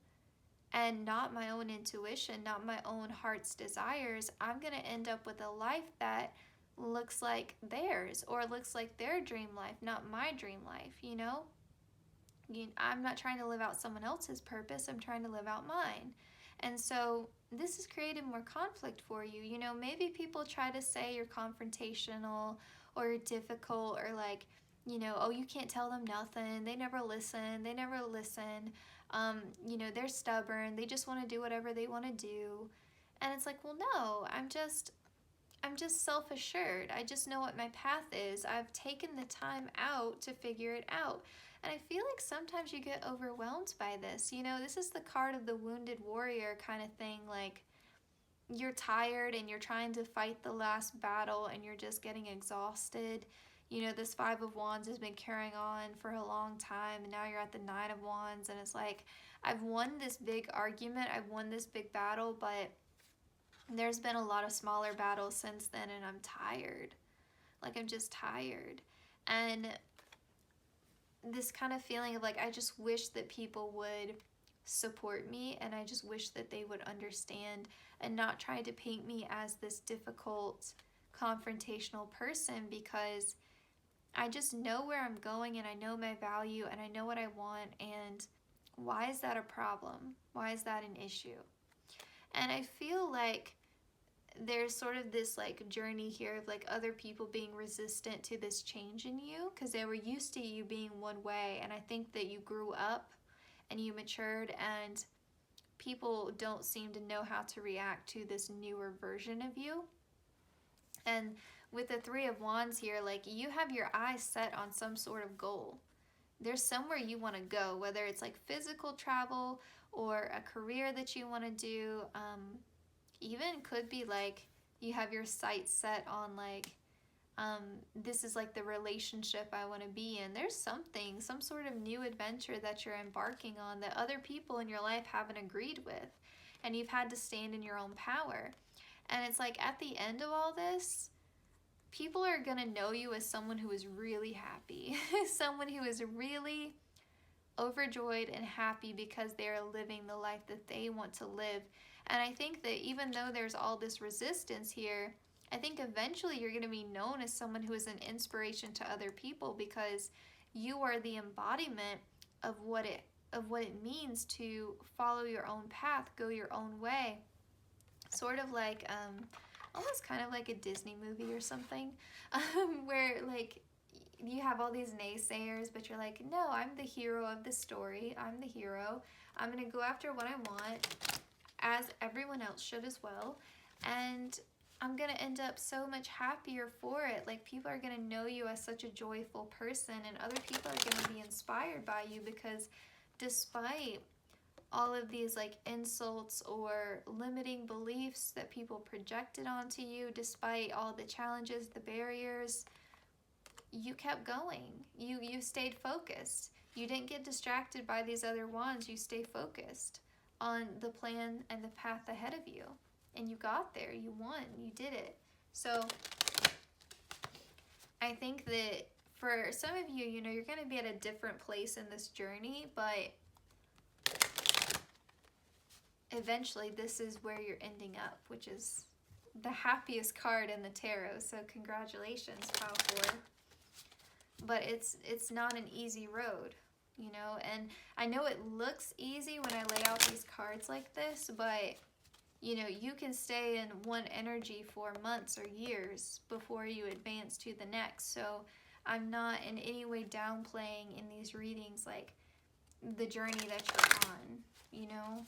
and not my own intuition, not my own heart's desires, I'm going to end up with a life that looks like theirs or looks like their dream life, not my dream life, you know? I'm not trying to live out someone else's purpose, I'm trying to live out mine. And so this has created more conflict for you. You know, maybe people try to say you're confrontational or you're difficult, or like, you know, oh, you can't tell them nothing. They never listen. You know, they're stubborn. They just want to do whatever they want to do. And it's like, well, no, I'm just self-assured. I just know what my path is. I've taken the time out to figure it out. And I feel like sometimes you get overwhelmed by this. You know, this is the card of the wounded warrior kind of thing. Like, you're tired and you're trying to fight the last battle and you're just getting exhausted. You know, this Five of Wands has been carrying on for a long time, and now you're at the Nine of Wands, and it's like, I've won this big argument, I've won this big battle, but there's been a lot of smaller battles since then, and I'm tired. Like, I'm just tired. And this kind of feeling of like, I just wish that people would support me, and I just wish that they would understand and not try to paint me as this difficult, confrontational person, because I just know where I'm going and I know my value and I know what I want. And why is that a problem? Why is that an issue? And I feel like there's sort of this like journey here of like other people being resistant to this change in you because they were used to you being one way. And I think that you grew up and you matured, and people don't seem to know how to react to this newer version of you. And with the Three of Wands here, like, you have your eyes set on some sort of goal. There's somewhere you want to go, whether it's like physical travel or a career that you want to do. Even could be like you have your sights set on like, this is like the relationship I want to be in. There's something, some sort of new adventure that you're embarking on that other people in your life haven't agreed with, and you've had to stand in your own power. And it's like at the end of all this, people are going to know you as someone who is really happy, someone who is really overjoyed and happy because they're living the life that they want to live. And I think that even though there's all this resistance here, I think eventually you're going to be known as someone who is an inspiration to other people, because you are the embodiment of what it means to follow your own path, go your own way. Sort of like almost kind of like a Disney movie or something, where like you have all these naysayers, but you're like, no, I'm the hero of the story. I'm the hero. I'm going to go after what I want, as everyone else should as well. And I'm going to end up so much happier for it. Like, people are going to know you as such a joyful person, and other people are going to be inspired by you, because despite all of these like insults or limiting beliefs that people projected onto you, despite all the challenges, the barriers, you kept going. You stayed focused. You didn't get distracted by these other wands. You stayed focused on the plan and the path ahead of you. And you got there. You won. You did it. So I think that for some of you, you know, you're going to be at a different place in this journey, but eventually this is where you're ending up, which is the happiest card in the tarot. So congratulations, Pile 4. But it's not an easy road, you know, and I know it looks easy when I lay out these cards like this, but you know, you can stay in one energy for months or years before you advance to the next. So I'm not in any way downplaying in these readings like the journey that you're on, you know?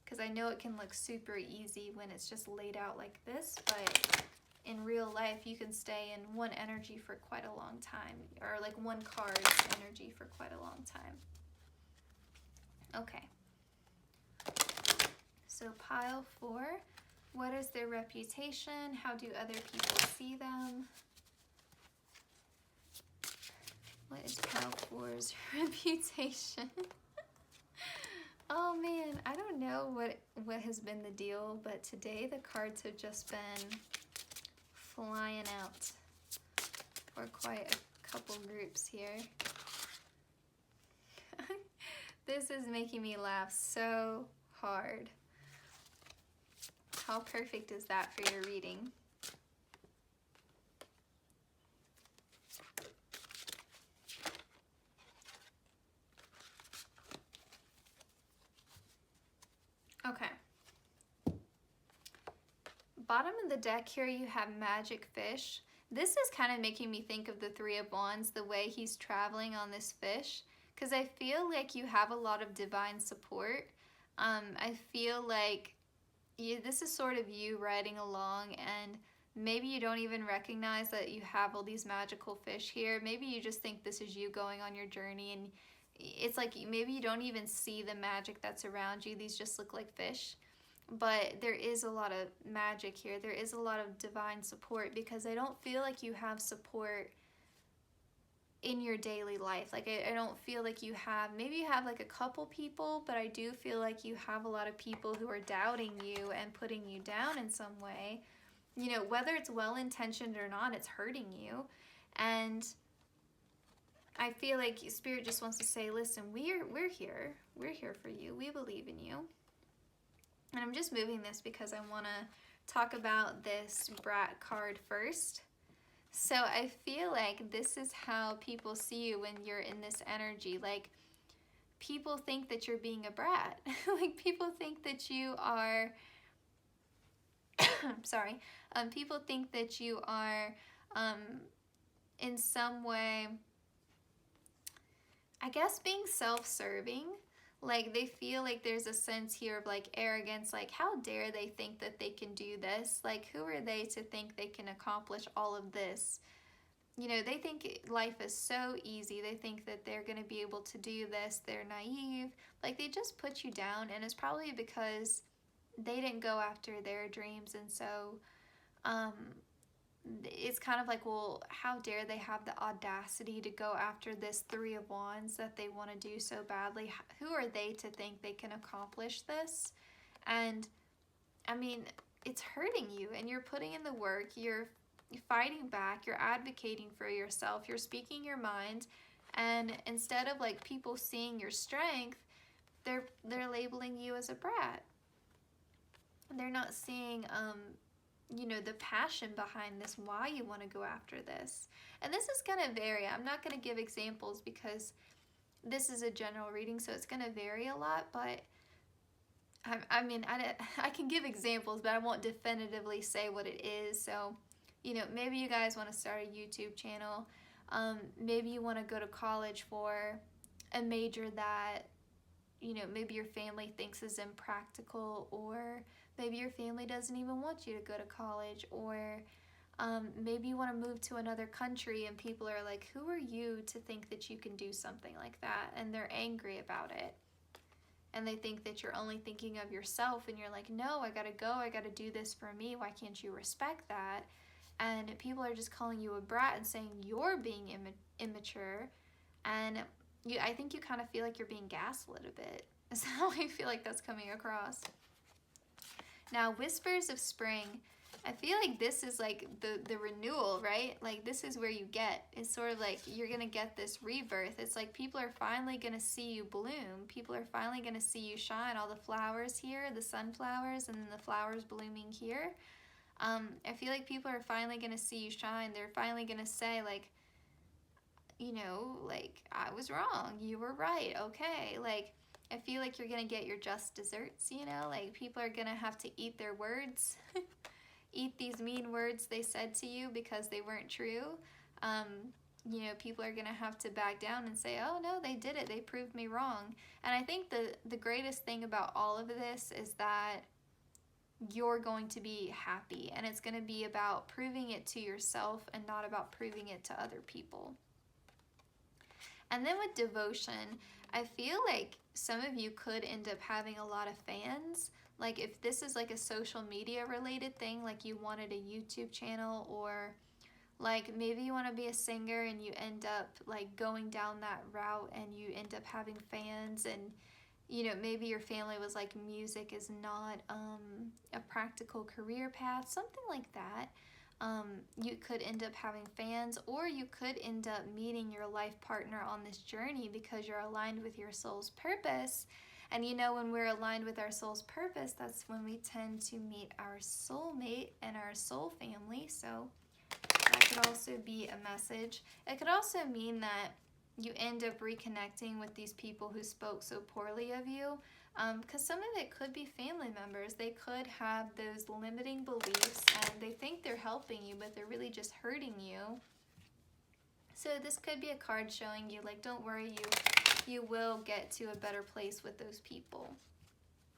Because I know it can look super easy when it's just laid out like this, but in real life, you can stay in one energy for quite a long time, or like one card's energy for quite a long time. Okay. So pile 4, what is their reputation? How do other people see them? What is pile 4's reputation? Oh man, I don't know what has been the deal, but today the cards have just been flying out for quite a couple groups here. This is making me laugh so hard. How perfect is that for your reading? Okay. Bottom of the deck here, you have magic fish. This is kind of making me think of the Three of Wands, the way he's traveling on this fish, because I feel like you have a lot of divine support. I feel like this is sort of you riding along, and maybe you don't even recognize that you have all these magical fish here. Maybe you just think this is you going on your journey, and it's like maybe you don't even see the magic that's around you. These just look like fish. But there is a lot of magic here. There is a lot of divine support, because I don't feel like you have support in your daily life. Like I don't feel like you have, maybe you have like a couple people, but I do feel like you have a lot of people who are doubting you and putting you down in some way. You know, whether it's well-intentioned or not, it's hurting you. And I feel like Spirit just wants to say, listen, we're here. We're here for you. We believe in you. And I'm just moving this because I want to talk about this brat card first. So I feel like this is how people see you when you're in this energy. Like, people think that you're being a brat. Like, people think that you are, sorry, people think that you are in some way, I guess, being self-serving. Like, they feel like there's a sense here of like arrogance, like how dare they think that they can do this? Like, who are they to think they can accomplish all of this? You know, they think life is so easy. They think that they're going to be able to do this. They're naive. Like, they just put you down, and it's probably because they didn't go after their dreams. And so it's kind of like, well, how dare they have the audacity to go after this Three of Wands that they want to do so badly? Who are they to think they can accomplish this? And I mean, it's hurting you, and you're putting in the work, you're fighting back, you're advocating for yourself, you're speaking your mind, and instead of like people seeing your strength, they're labeling you as a brat. They're not seeing you know, the passion behind this, why you want to go after this. And this is going to vary. I'm not going to give examples because this is a general reading, so it's going to vary a lot, but I mean, I can give examples, but I won't definitively say what it is. So, you know, maybe you guys want to start a YouTube channel. Maybe you want to go to college for a major that, you know, maybe your family thinks is impractical, or maybe your family doesn't even want you to go to college, or maybe you want to move to another country and people are like, who are you to think that you can do something like that? And they're angry about it. And they think that you're only thinking of yourself, and you're like, no, I gotta go, I gotta do this for me, why can't you respect that? And people are just calling you a brat and saying you're being immature, and I think you kind of feel like you're being gaslit a bit. Is how I feel like that's coming across. Now, Whispers of Spring, I feel like this is like the renewal, right? Like, this is where you get, it's sort of like you're going to get this rebirth. It's like people are finally going to see you bloom. People are finally going to see you shine. All the flowers here, the sunflowers, and then the flowers blooming here. I feel like people are finally going to see you shine. They're finally going to say, like, you know, like, I was wrong. You were right. Okay. Like, I feel like you're going to get your just desserts, you know? Like, people are going to have to eat their words. Eat these mean words they said to you because they weren't true. you know, people are going to have to back down and say, oh no, they did it, they proved me wrong. And I think the greatest thing about all of this is that you're going to be happy, and it's going to be about proving it to yourself and not about proving it to other people. And then with devotion, I feel like some of you could end up having a lot of fans. Like if this is like a social media related thing, like you wanted a YouTube channel, or like maybe you want to be a singer and you end up like going down that route and you end up having fans, and you know, maybe your family was like, music is not a practical career path, something like that. You could end up having fans, or you could end up meeting your life partner on this journey because you're aligned with your soul's purpose. And you know, when we're aligned with our soul's purpose, that's when we tend to meet our soulmate and our soul family. So that could also be a message. It could also mean that you end up reconnecting with these people who spoke so poorly of you, because some of it could be family members. They could have those limiting beliefs and they think they're helping you, but they're really just hurting you. So this could be a card showing you, like, don't worry, you will get to a better place with those people.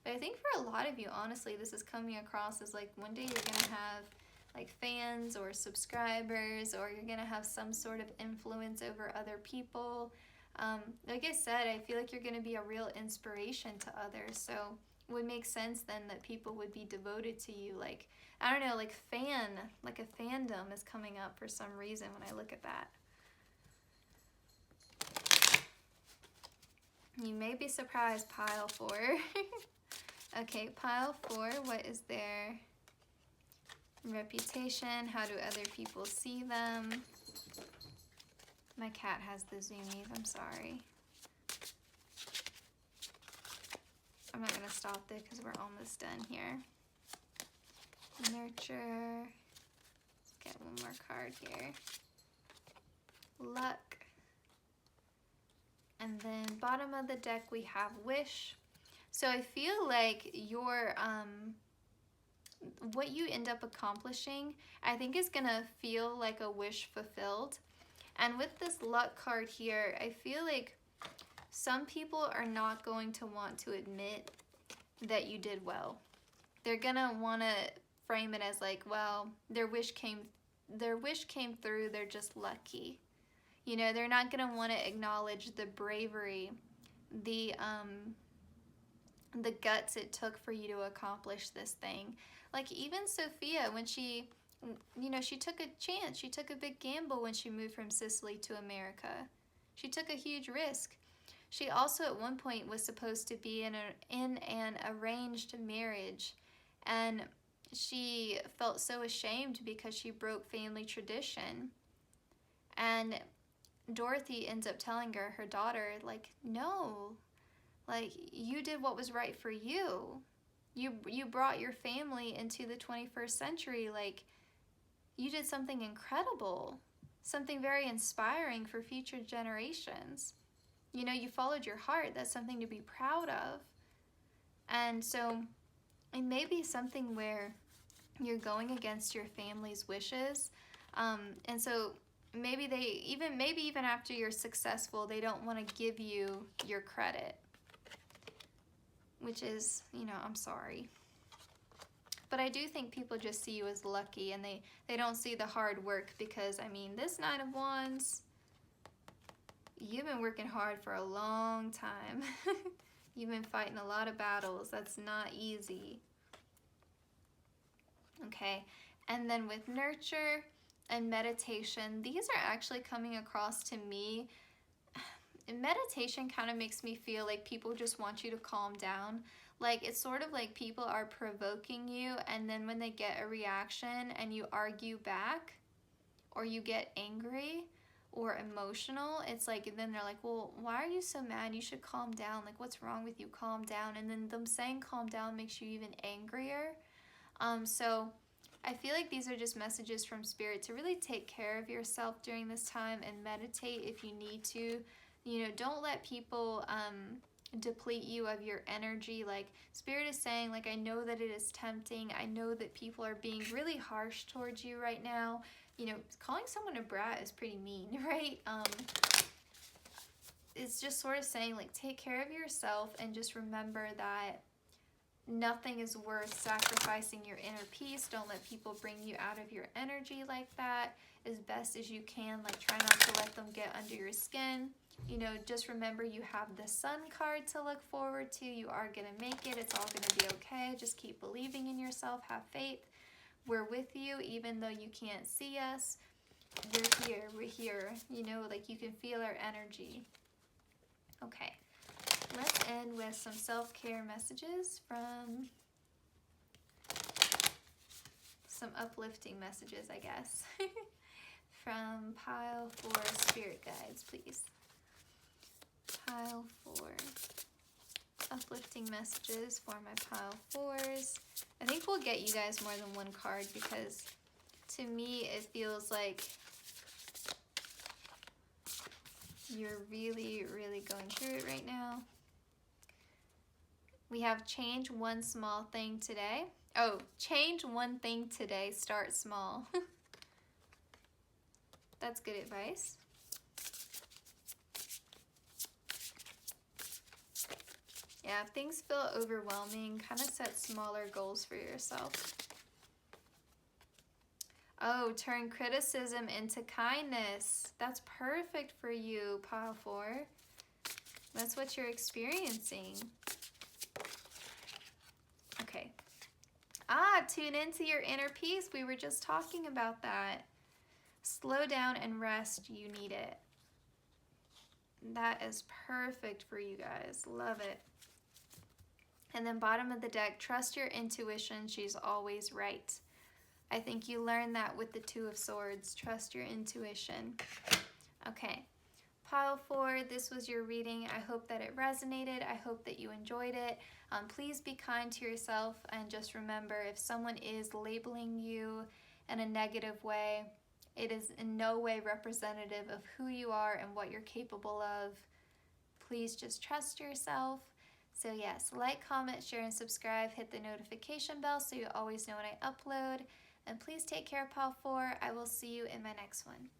But I think for a lot of you, honestly, this is coming across as like one day you're going to have like fans or subscribers, or you're gonna have some sort of influence over other people. Like I said, I feel like you're gonna be a real inspiration to others, so it would make sense then that people would be devoted to you. Like, I don't know, like like a fandom is coming up for some reason when I look at that. You may be surprised, pile 4. Okay, pile 4, what is their reputation? How do other people see them? My cat has the zoomies, I'm sorry. I'm not gonna stop there because we're almost done here. Nurture. Let's get one more card here. Luck. And then bottom of the deck we have wish. So I feel like your what you end up accomplishing, I think is gonna feel like a wish fulfilled. And with this luck card here, I feel like some people are not going to want to admit that you did well. They're gonna want to frame it as like, well, their wish came through, they're just lucky. You know, they're not gonna want to acknowledge the bravery, the guts it took for you to accomplish this thing. Like even Sophia, when she, you know, she took a chance, she took a big gamble when she moved from Sicily to America. She took a huge risk. She also at one point was supposed to be in an arranged marriage, and she felt so ashamed because she broke family tradition. And Dorothy ends up telling her daughter, like, no, like, you did what was right for you. You brought your family into the 21st century. Like, you did something incredible, something very inspiring for future generations. You know, you followed your heart. That's something to be proud of. And so it may be something where you're going against your family's wishes. And so maybe even after you're successful, they don't want to give you your credit. Which is, you know, I'm sorry. But I do think people just see you as lucky, and they don't see the hard work, because, I mean, this Nine of Wands, you've been working hard for a long time. You've been fighting a lot of battles. That's not easy. Okay, and then with nurture and meditation, these are actually coming across to me. Meditation kind of makes me feel like people just want you to calm down. Like, it's sort of like people are provoking you, and then when they get a reaction and you argue back, or you get angry or emotional, it's like, then they're like, well, why are you so mad? You should calm down. Like, what's wrong with you? Calm down. And then them saying calm down makes you even angrier. So I feel like these are just messages from Spirit to really take care of yourself during this time and meditate if you need to. You know, don't let people deplete you of your energy. Like Spirit is saying, like, I know that it is tempting. I know that people are being really harsh towards you right now. You know, calling someone a brat is pretty mean, right? It's just sort of saying, like, take care of yourself and just remember that nothing is worth sacrificing your inner peace. Don't let people bring you out of your energy like that. As best as you can, like, try not to let them get under your skin. You know, just remember you have the Sun card to look forward to. You are going to make it. It's all going to be okay. Just keep believing in yourself. Have faith. We're with you even though you can't see us. We're here. We're here. You know, like, you can feel our energy. Okay. Let's end with some self-care messages from some uplifting messages, I guess. From pile 4 spirit guides, please. Pile 4. Uplifting messages for my pile 4s. I think we'll get you guys more than one card because to me it feels like you're really, really going through it right now. We have change one small thing today. Oh, change one thing today, start small. That's good advice. Yeah, if things feel overwhelming, kind of set smaller goals for yourself. Oh, turn criticism into kindness. That's perfect for you, pile 4. That's what you're experiencing. Okay. Tune into your inner peace. We were just talking about that. Slow down and rest. You need it. That is perfect for you guys. Love it. And then bottom of the deck, trust your intuition. She's always right. I think you learned that with the 2 of Swords. Trust your intuition. Okay. Pile 4, this was your reading. I hope that it resonated. I hope that you enjoyed it. Please be kind to yourself and just remember, if someone is labeling you in a negative way, it is in no way representative of who you are and what you're capable of. Please just trust yourself. So yes, like, comment, share, and subscribe. Hit the notification bell so you always know when I upload. And please take care, pile 4. I will see you in my next one.